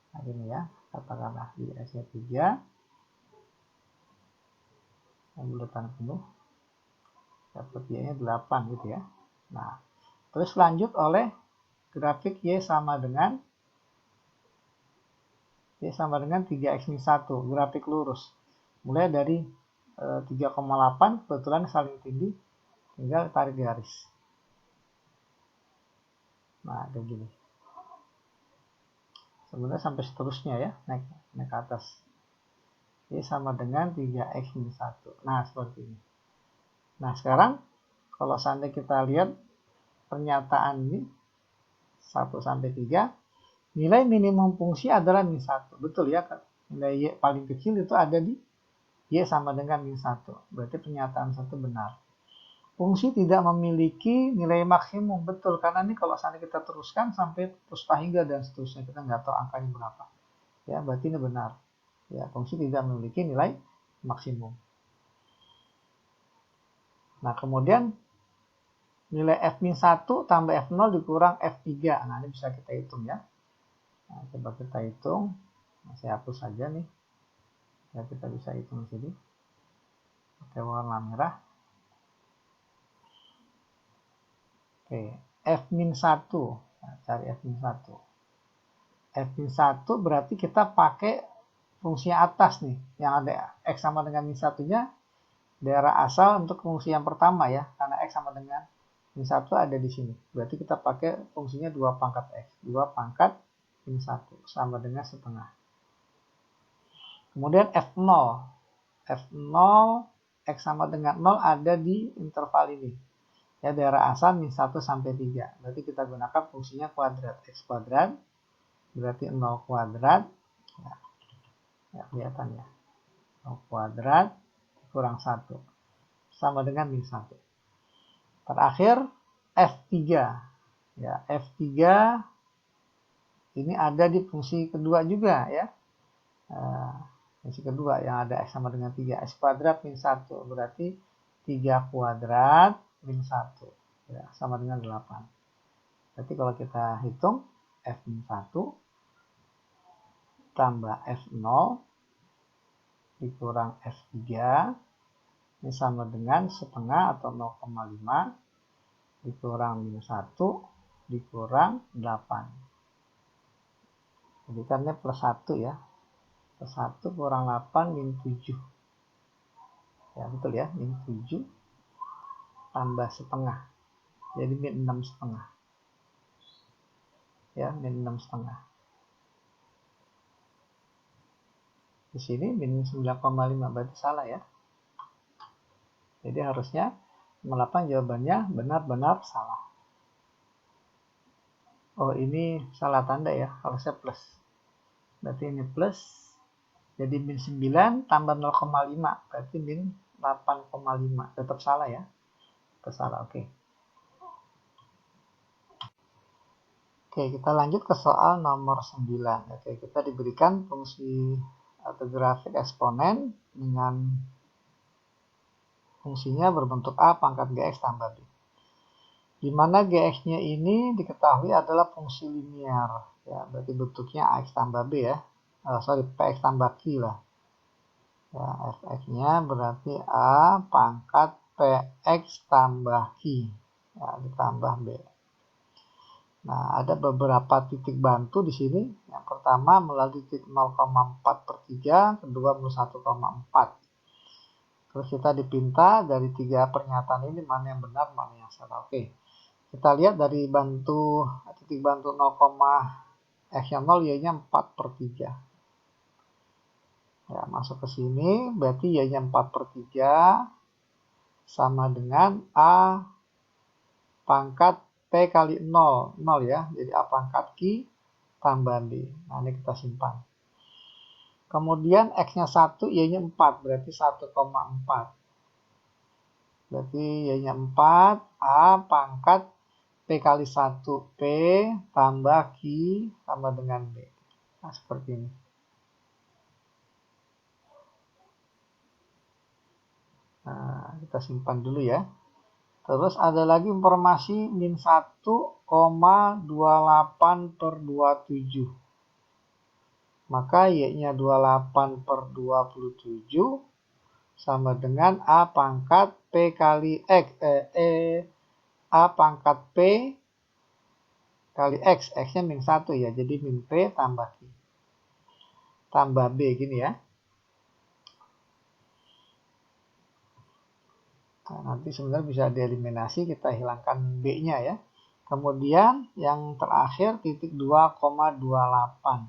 Nah ini ya, katakanlah di X nya 3 yang bulatan penuh, dapat Y nya 8 gitu ya. Nah terus lanjut oleh grafik Y sama dengan 3x min 1, grafik lurus. Mulai dari 3,8, kebetulan saling tindih, tinggal tarik garis. Nah, kayak gini. Sebenarnya sampai seterusnya ya, naik ke atas. Y sama dengan 3x min 1. Nah, seperti ini. Nah, sekarang kalau seandainya kita lihat pernyataan ini 1 sampai 3, nilai minimum fungsi adalah min 1. Betul ya, nilai Y paling kecil itu ada di Y sama dengan min 1. Berarti pernyataan 1 benar. Fungsi tidak memiliki nilai maksimum. Betul, karena ini kalau seandainya kita teruskan sampai plus hingga dan seterusnya, kita nggak tahu angkanya berapa. Ya, berarti ini benar. Ya, fungsi tidak memiliki nilai maksimum. Nah, kemudian nilai F-1 tambah F0 dikurang F3. Nah, ini bisa kita hitung ya. Nah, coba kita hitung. Nah, saya hapus saja nih. Ya, kita bisa hitung di sini. Pakai warna merah. Oke, F-1. Nah, cari F-1. F-1 berarti kita pakai fungsi atas nih. Yang ada X sama dengan min 1-nya. daerah asal untuk fungsi yang pertama ya, karena X sama dengan min 1 ada di sini. Berarti kita pakai fungsinya 2 pangkat X. 2 pangkat min 1 sama dengan setengah. Kemudian F0. F0 X sama dengan 0 ada di interval ini. Ya, daerah asal min 1 sampai 3. Berarti kita gunakan fungsinya kuadrat. X kuadrat berarti 0 kuadrat. Ya, kelihatan ya. 0 kuadrat kurang 1 sama dengan min 1. Terakhir F3. Ya, F3 ini ada di fungsi kedua juga ya. Fungsi kedua yang ada X sama dengan 3. X kuadrat min 1 berarti 3 kuadrat min 1 ya, sama dengan 8. Berarti kalau kita hitung F min 1 tambah F0 dikurang F3 ini sama dengan setengah atau 0,5 dikurang min 1 dikurang 8. Jadi kan ini plus 1 ya. Plus 1 kurang 8 min 7. Ya betul ya, min 7 tambah setengah. Jadi min 6 setengah. Ya, min 6 setengah. Di sini min 9,5 berarti salah ya. Jadi harusnya 8 jawabannya benar-benar salah. Oh ini salah tanda ya, harusnya plus. Berarti ini plus. Jadi min 9 tambah 0,5 berarti min 8,5. Tetap salah ya. Tetap salah, oke. Oke, kita lanjut ke soal nomor 9. Oke, kita diberikan fungsi atau grafik eksponen dengan fungsinya berbentuk A pangkat Gx tambah B. Di mana Gx-nya ini diketahui adalah fungsi linear. Ya, berarti bentuknya Ax tambah B ya. Px tambah Q lah. Ya, Fx-nya berarti A pangkat Px tambah Q. Ya, ditambah B. Nah, ada beberapa titik bantu di sini. Yang pertama melalui titik 0,4/3, kedua melalui 1,4. Terus kita dipinta dari 3 pernyataan ini mana yang benar, mana yang salah. Oke. Kita lihat dari titik bantu 0, X-nya 0, Y-nya 4/3. Ya, masuk ke sini, berarti Y-nya 4/3 sama dengan A pangkat P kali 0 ya. Jadi A pangkat Q tambah B. Nah, ini kita simpan. Kemudian X-nya 1, Y-nya 4. Berarti 1,4. Berarti Y-nya 4. A pangkat P kali 1. P tambah Q sama dengan B. Nah, seperti ini. Nah, kita simpan dulu ya. Terus ada lagi informasi min 1,28/27. Maka Y-nya 28/27 sama dengan A pangkat P kali X. A pangkat P kali X. X-nya min 1 ya. Jadi min P tambah Q. Tambah B gini ya. Nah, nanti sebenarnya bisa dieliminasi, kita hilangkan B-nya ya. Kemudian yang terakhir titik 2,28.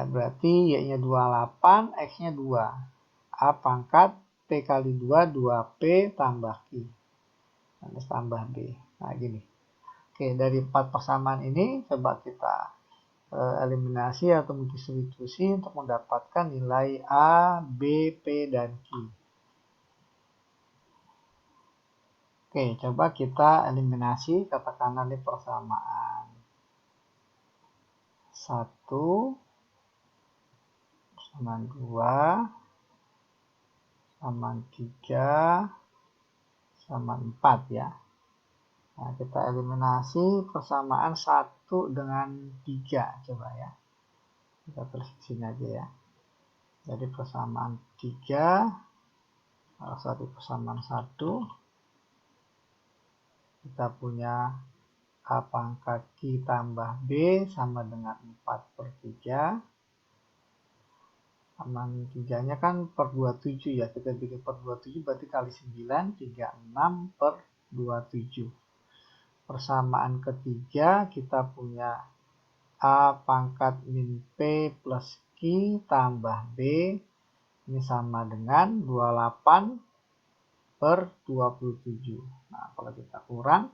Berarti Y-nya 28, X-nya 2. A pangkat P kali 2, 2P tambah Q. Terus tambah B. Nah, gini. Oke, dari 4 persamaan ini coba kita eliminasi atau substitusi untuk mendapatkan nilai A, B, P, dan Q. Oke, coba kita eliminasi, katakanlah ini persamaan 1 sama 2 sama 3 sama 4 ya. Nah, kita eliminasi persamaan 1 dengan 3 coba ya. Kita tulis di sini aja ya. Jadi persamaan 3 persamaan 1 kita punya A pangkat Q tambah B sama dengan 4/3. sama 3-nya kan per 27 ya. Kita bikin per 27 berarti kali 9, 36 per 27. Persamaan ketiga kita punya A pangkat min P plus Q tambah B. Ini sama dengan 28 per 27. Nah, kalau kita kurang,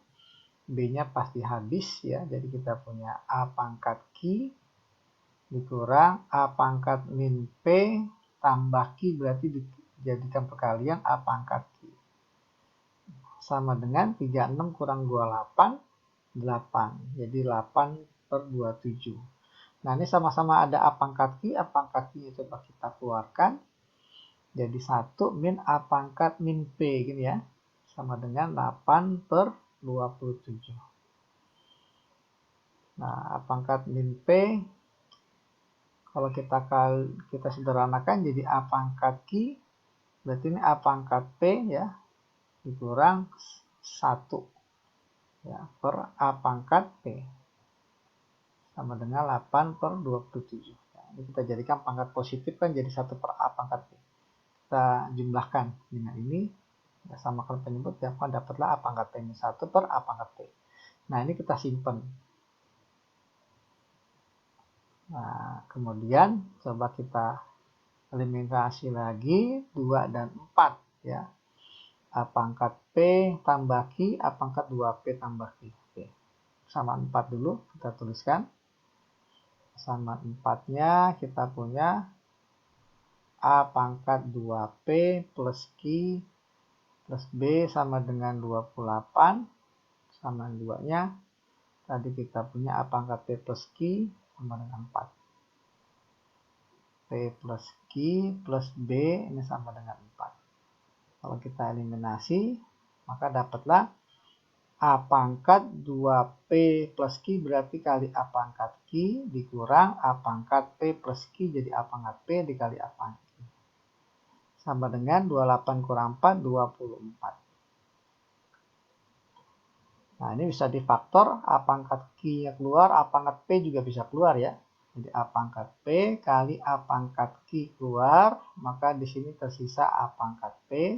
B-nya pasti habis ya. Jadi kita punya A pangkat Q dikurang A pangkat min P tambah Q, berarti dijadikan perkalian A pangkat Q. Sama dengan 36 kurang 28, 8. Jadi 8 per 27. Nah, ini sama-sama ada A pangkat Q. A pangkat Q coba kita keluarkan. Jadi 1 min A pangkat min P gini ya. Sama dengan 8 per 27. Nah, A pangkat min P kalau kita sederhanakan jadi A pangkat Q, berarti ini A pangkat P ya, dikurang 1 ya, per A pangkat P. Sama dengan 8 per 27. Nah, ini kita jadikan pangkat positif kan jadi 1 per A pangkat P. Kita jumlahkan dengan ini, kita samakan penyebut, ya, dapatlah A pangkat P ini 1 per A pangkat P. Nah, ini kita simpan. Nah, kemudian coba kita eliminasi lagi 2 dan 4 ya. A pangkat P tambah Q, A pangkat 2P tambah Q. Oke. Sama 4 dulu kita tuliskan. Sama 4-nya kita punya A pangkat 2P plus Q plus B sama dengan 28. Sama 2-nya. Tadi kita punya A pangkat P plus Q sama dengan 4. P plus Q plus B ini sama dengan 4. Kalau kita eliminasi, maka dapatlah A pangkat 2P plus Q berarti kali A pangkat Q dikurang A pangkat P plus Q jadi A pangkat P dikali A pangkat Q. Sama dengan 28 kurang 4, 24. Nah, ini bisa difaktor, A pangkat Q-nya keluar, A pangkat P juga bisa keluar ya. Jadi A pangkat P kali A pangkat Q keluar, maka di sini tersisa A pangkat P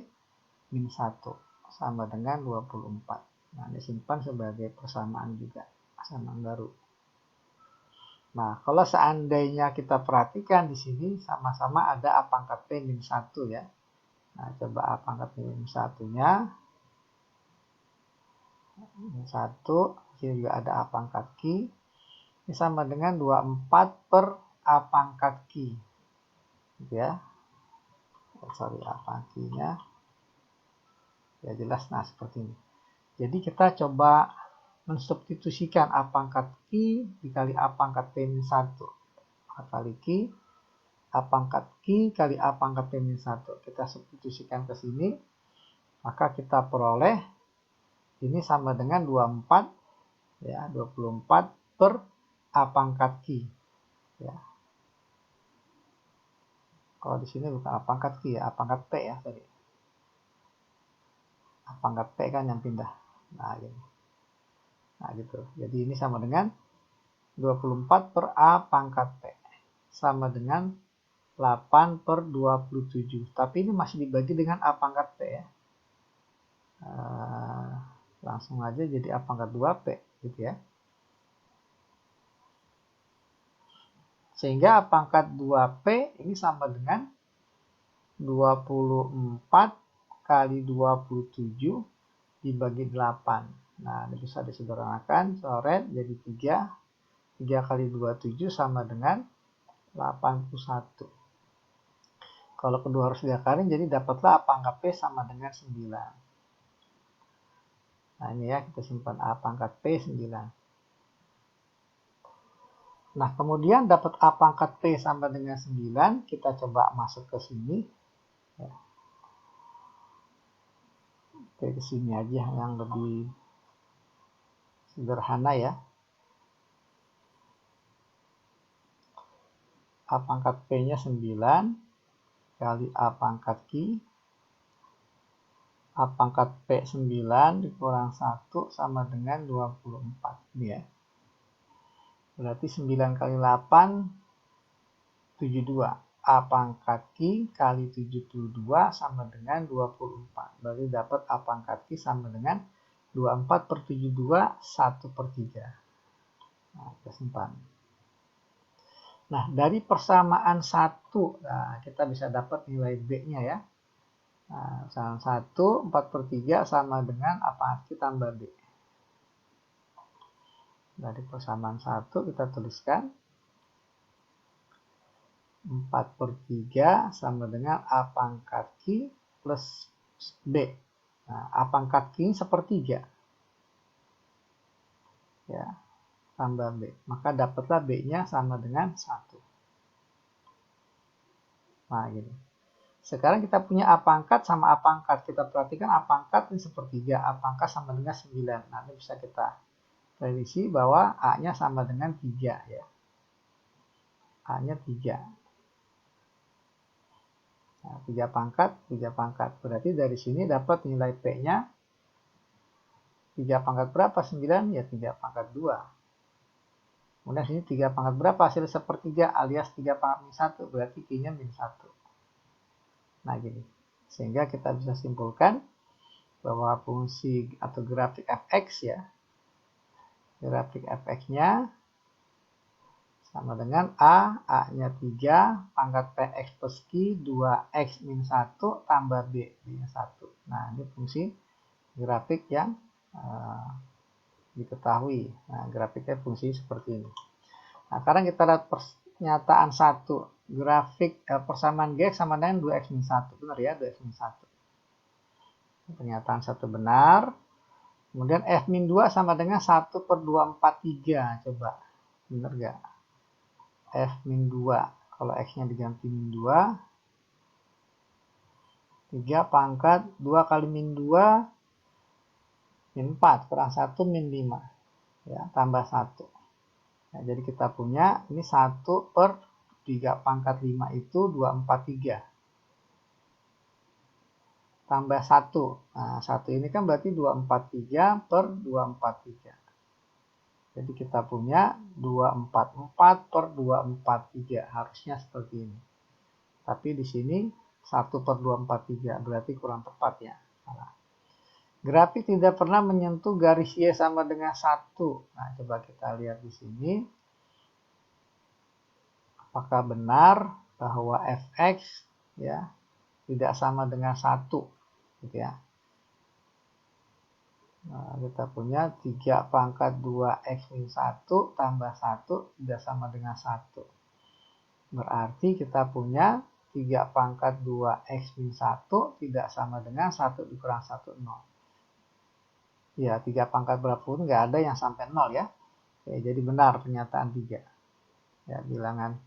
min 1 sama dengan 24. Nah, disimpan sebagai persamaan juga, persamaan baru. Nah, kalau seandainya kita perhatikan di sini sama-sama ada A pangkat P min 1 ya. Nah, coba A pangkat P min 1-nya. Min 1, di sini juga ada A pangkat Q. Ini sama dengan 24 per A pangkat Q. Gitu ya. Sorry, A pangkat Q-nya. Ya jelas, nah seperti ini. Jadi kita coba mensubstitusikan A pangkat Q dikali A pangkat P min 1. A kali Q, A pangkat Q kali A pangkat P min 1. Kita substitusikan ke sini, maka kita peroleh ini sama dengan 24, ya, 24 per A pangkat Q. Ya. Kalau di sini bukan A pangkat Q ya, A pangkat P ya tadi. A pangkat P kan yang pindah. Nah, gitu. Nah, gitu. Jadi ini sama dengan 24 per A pangkat P. Sama dengan 8 per 27. Tapi ini masih dibagi dengan A pangkat P ya. Langsung aja jadi A pangkat 2P. Gitu ya. Sehingga A pangkat 2P ini sama dengan 24 kali 27 dibagi 8. Nah, ini bisa disederhanakan, coret jadi 3. 3 kali 27 sama dengan 81. Kalau kedua harus diakalin, jadi dapatlah A pangkat P sama dengan 9. Nah, ini ya, kita simpan A pangkat P 9. Nah, kemudian dapat A pangkat P sama dengan 9, kita coba masuk ke sini. Ya. Oke, ke sini aja yang lebih sederhana ya. A pangkat P-nya 9 kali A pangkat Q. A pangkat P 9 dikurang 1 sama dengan 24. Ini ya. Berarti 9 kali 8, 72. A pangkat Q kali 72 sama dengan 24. Berarti dapat A pangkat Q sama dengan 24 per 72, 1/3. Nah, kita simpan. Nah, dari persamaan 1, nah, kita bisa dapat nilai B-nya ya. Nah, persamaan 1, 4/3 sama dengan A pangkat Q tambah B. Dari persamaan 1 kita tuliskan 4/3 sama dengan A pangkat Q plus B. Nah, A pangkat Q ini 1/3. Ya, tambah B. Maka dapatlah B-nya sama dengan 1. Nah, gini. Sekarang kita punya A pangkat sama A pangkat. Kita perhatikan A pangkat ini 1/3. A pangkat sama dengan 9. Nah, ini bisa kita prediksi bahwa A-nya sama dengan 3 ya. A-nya 3. Nah, 3 pangkat, 3 pangkat. Berarti dari sini dapat nilai P-nya 3 pangkat berapa? 9? Ya 3 pangkat 2. Kemudian sini 3 pangkat berapa? Hasil 1/3 alias 3 pangkat min 1. Berarti Q-nya min 1. Nah, gini. Sehingga kita bisa simpulkan bahwa fungsi atau grafik fx ya. Grafik fx-nya sama dengan A-nya 3, pangkat Px plus Q, 2x min 1, tambah B, B-nya 1. Nah, ini fungsi grafik yang diketahui. Nah, grafiknya fungsi seperti ini. Nah, sekarang kita lihat pernyataan 1. Grafik persamaan Gx sama dengan 2x min 1. Benar ya, 2x min 1. Pernyataan 1 benar. Kemudian f min 2 sama dengan 1/243. Coba, benar nggak? F min 2. Kalau x-nya diganti min 2. 3 pangkat 2 kali min 2. Min 4. Kurang 1 min 5. Ya, tambah 1. Nah, jadi kita punya ini 1/3 pangkat 5 itu 243. Tambah 1. Nah, 1 ini kan berarti 243/243. Jadi kita punya 244/243. Harusnya seperti ini. Tapi di sini 1/243. Berarti kurang tepat ya. Salah. Grafik tidak pernah menyentuh garis Y sama dengan 1. Nah, coba kita lihat di sini. Apakah benar bahwa fx ya tidak sama dengan 1 gitu ya. Nah, kita punya 3 pangkat 2x min 1 tambah 1 tidak sama dengan 1. Berarti kita punya 3 pangkat 2x min 1 tidak sama dengan 1 dikurang 1, 0. Ya, 3 pangkat berapapun nggak ada yang sampai 0 ya. Oke, jadi benar pernyataan 3. Ya, bilangan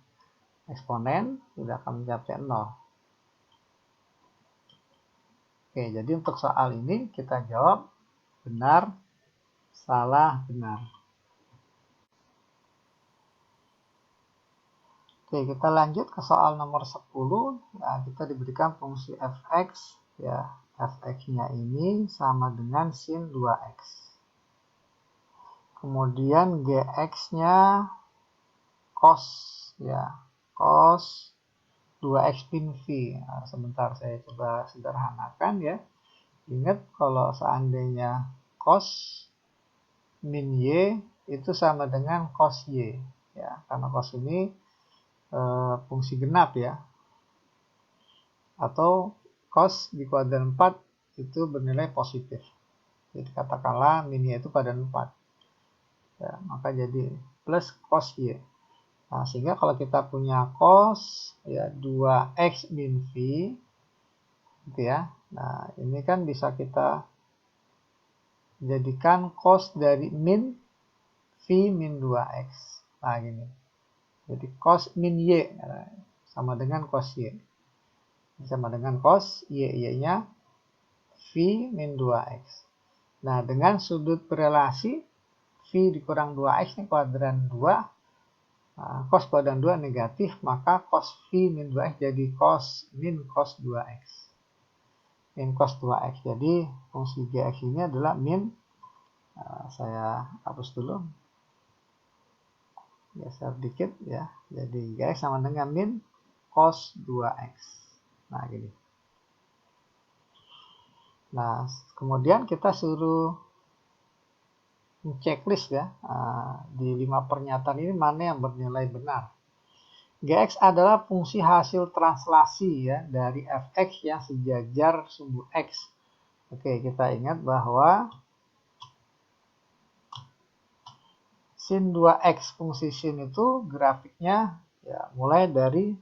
eksponen tidak akan mencapai 0. Oke, jadi untuk soal ini kita jawab benar, salah, benar. Oke, kita lanjut ke soal nomor 10. Nah, kita diberikan fungsi fx ya. Fx-nya ini sama dengan sin 2x. Kemudian gx-nya cos ya. Cos 2x min v. Nah, sebentar saya coba sederhanakan ya. Ingat kalau seandainya cos min y itu sama dengan cos y ya. Karena cos ini fungsi genap ya. Atau cos di kuadran 4 itu bernilai positif. Jadi katakanlah min y itu kuadran 4. Ya, maka jadi plus cos y. Nah, sehingga kalau kita punya cos ya 2x min v gitu ya. Nah, ini kan bisa kita jadikan cos dari min v min 2x. Nah, gini. Jadi cos min y sama dengan cos y. Sama dengan cos y-nya v min 2x. Nah, dengan sudut berelasi v dikurang 2x ini kuadran 2. Cos kuadran 2 negatif, maka cos v min 2x jadi cos min cos 2x. Min cos 2x. Jadi fungsi gx ini adalah min. Saya hapus dulu. Geser dikit ya. Jadi gx sama dengan min cos 2x. Nah, gini. Nah, kemudian kita suruh checklist ya. Di 5 pernyataan ini mana yang bernilai benar. Gx adalah fungsi hasil translasi ya dari fx yang sejajar sumbu x. Oke, kita ingat bahwa sin 2x fungsi sin itu grafiknya ya mulai dari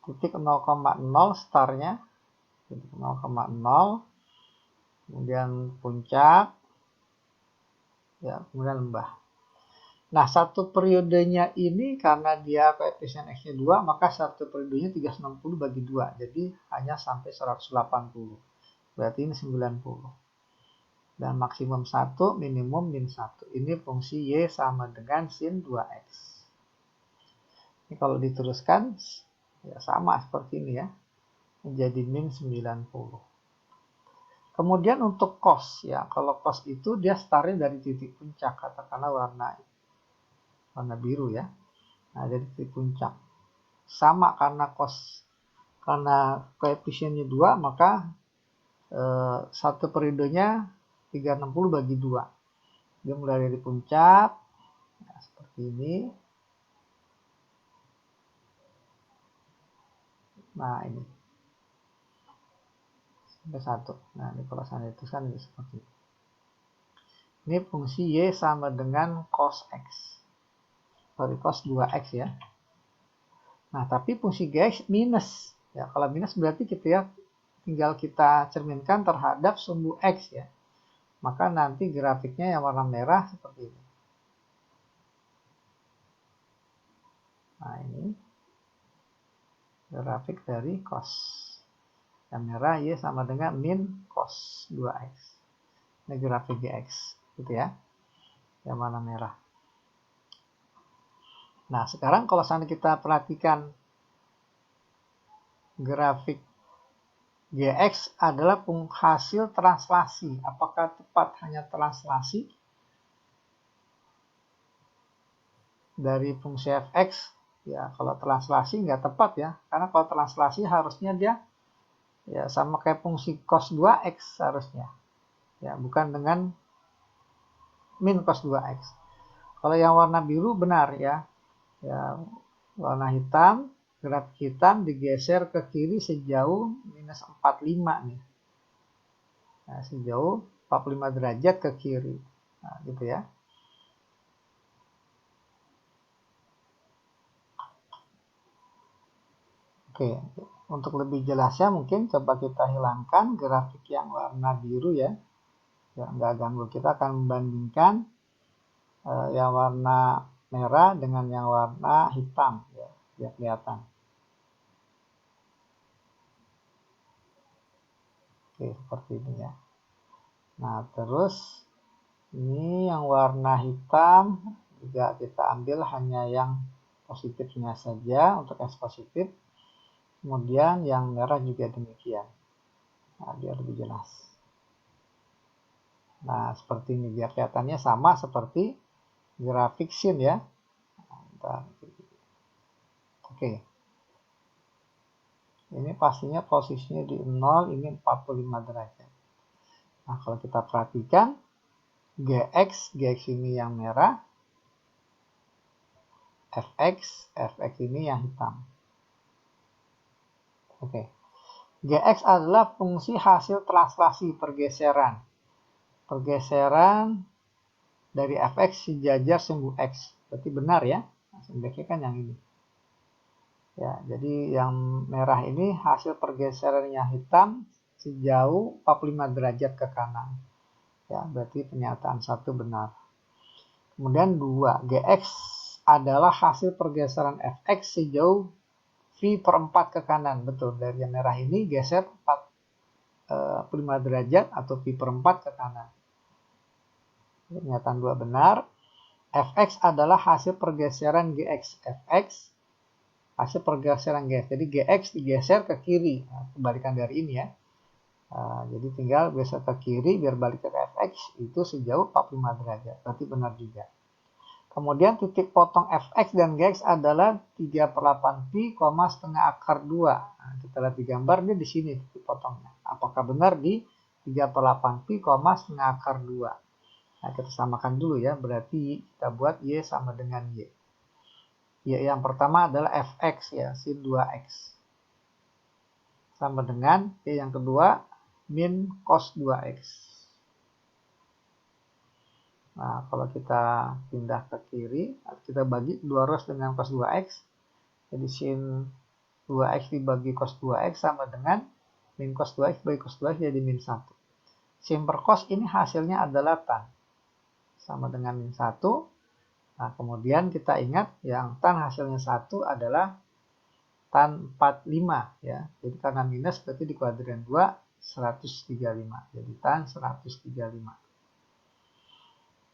titik 0,0 startnya, titik 0,0, kemudian puncak, ya kemudian lembah. Nah, satu periodenya ini karena dia koefisien X-nya 2, maka satu periodenya 360 bagi 2. Jadi hanya sampai 180. Berarti ini 90. Dan maksimum 1, minimum min 1. Ini fungsi Y sama dengan sin 2X. Ini kalau diteruskan, ya sama seperti ini ya. Menjadi min 90. Kemudian untuk cos, ya kalau cos itu dia startnya dari titik puncak, katakanlah warna biru ya. Nah, dari titik puncak. Sama karena koefisiennya 2, maka satu periodenya 360 bagi 2. Dia mulai dari puncak, ya, seperti ini. Nah, ini. Sampai 1. Nah, ini kalau saya tuliskan seperti ini. Ini fungsi Y sama dengan cos X. Cos 2x ya. Nah, tapi fungsi Gx minus. Ya, kalau minus berarti tinggal kita cerminkan terhadap sumbu x ya. Maka nanti grafiknya yang warna merah seperti ini. Nah, ini grafik dari cos. Yang merah Y sama dengan min cos 2x. Ini grafik Gx gitu ya. Yang warna merah. Nah, sekarang kalau seandainya kita perhatikan grafik Gx adalah hasil translasi. Apakah tepat hanya translasi dari fungsi fx? Ya, kalau translasi nggak tepat ya. Karena kalau translasi harusnya dia ya sama kayak fungsi cos 2x harusnya. Ya, bukan dengan min cos 2x. Kalau yang warna biru benar ya. Ya, warna hitam, grafik hitam digeser ke kiri sejauh minus 45 nih. Nah, sejauh 45 derajat ke kiri. Nah, gitu ya. Oke, untuk lebih jelasnya mungkin coba kita hilangkan grafik yang warna biru ya. Ya, nggak ganggu. Kita akan membandingkan yang warna merah dengan yang warna hitam ya, biar kelihatan. Oke, seperti ini ya. Nah, terus ini yang warna hitam juga kita ambil hanya yang positifnya saja untuk S positif. Kemudian yang merah juga demikian. Nah, biar lebih jelas. Nah, seperti ini biar kelihatannya sama seperti grafik sin ya. Oke. Ini pastinya posisinya di 0, ini 45 derajat. Nah, kalau kita perhatikan, Gx ini yang merah, Fx ini yang hitam. Oke. Gx adalah fungsi hasil translasi pergeseran. Pergeseran dari Fx sejajar sumbu X. Berarti benar ya. Sumbunya kan yang ini. Ya, jadi yang merah ini hasil pergeserannya hitam sejauh 45 derajat ke kanan. Ya, berarti pernyataan 1 benar. Kemudian 2, Gx adalah hasil pergeseran Fx sejauh V/4 ke kanan. Betul, dari yang merah ini geser 45 derajat atau V/4 ke kanan. Pernyataan 2 benar. Fx adalah hasil pergeseran Gx. Fx hasil pergeseran Gx. Jadi Gx digeser ke kiri. Nah, kebalikan dari ini ya. Jadi tinggal geser ke kiri biar balik ke Fx itu sejauh 45 derajat. Berarti benar juga. Kemudian titik potong fx dan gx adalah 3/8 pi, setengah akar 2. Nah, kita lihat di gambar, dia di sini titik potongnya. Apakah benar di 3/8 pi, setengah akar 2. Nah, kita samakan dulu ya, berarti kita buat y sama dengan y. Y yang pertama adalah fx ya, sin 2x. Sama dengan y yang kedua, min cos 2x. Nah, kalau kita pindah ke kiri, kita bagi dua ruas dengan cos 2x. Jadi sin 2x dibagi cos 2x sama dengan min cos 2x bagi cos 2x jadi min 1. Sin per cos ini hasilnya adalah tan. Sama dengan min 1. Nah, kemudian kita ingat yang tan hasilnya 1 adalah tan 45 ya. Jadi karena minus berarti di kuadran 2 135. Jadi tan 135.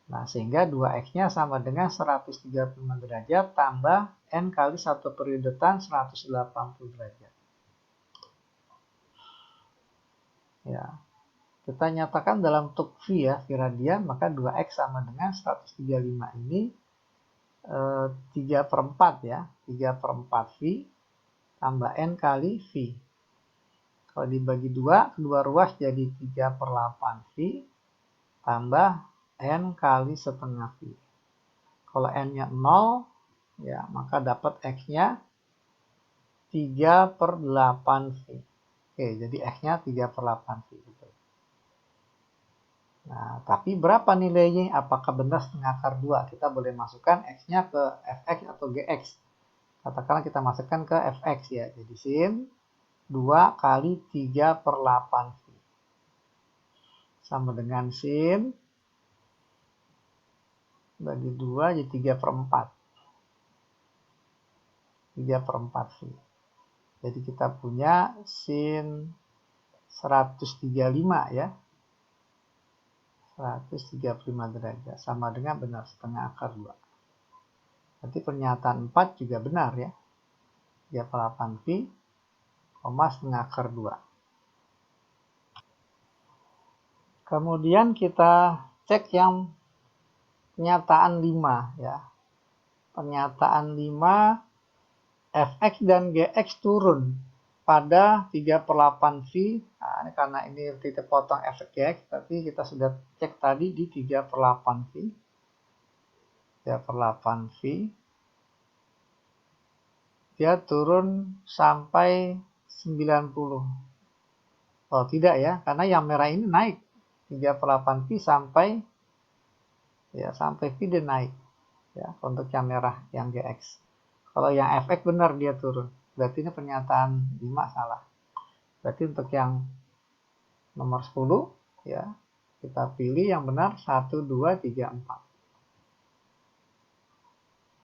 Nah, sehingga 2x-nya sama dengan 135 derajat tambah n kali 1 periode tan 180 derajat. Ya, kita nyatakan dalam tuk V ya, V radian, maka 2x sama dengan 135 ini 3/4 ya, 3/4 V tambah n kali V. Kalau dibagi 2, kedua ruas jadi 3/8 V tambah n kali setengah V. Kalau n-nya 0, ya maka dapat x-nya 3/8 V. Oke, jadi x-nya 3/8 V. Nah, tapi berapa nilainya? Apakah benar setengah akar 2? Kita boleh masukkan x-nya ke fx atau gx. Katakanlah kita masukkan ke fx ya. Jadi sin 2 kali 3/8 V. Sama dengan sin bagi 2 jadi 3/4. 3/4 V. Jadi kita punya sin 135 ya. 135 derajat. Sama dengan benar setengah akar 2. Berarti pernyataan 4 juga benar ya. 3/8 V, setengah akar 2. Kemudian kita cek yang pernyataan 5 ya. Pernyataan 5 fx dan gx turun pada 3/8 V. Nah, ini karena ini titik potong fx gx, tapi kita sudah cek tadi di 3/8 V. 3/8 V. Dia turun sampai 90. Oh, tidak ya, karena yang merah ini naik. 3/8 V sampai V dia naik. Ya, untuk yang merah, yang gx. Kalau yang fx benar dia turun. Berarti ini pernyataan 5 salah. Berarti untuk yang nomor 10 ya, kita pilih yang benar 1, 2, 3, 4.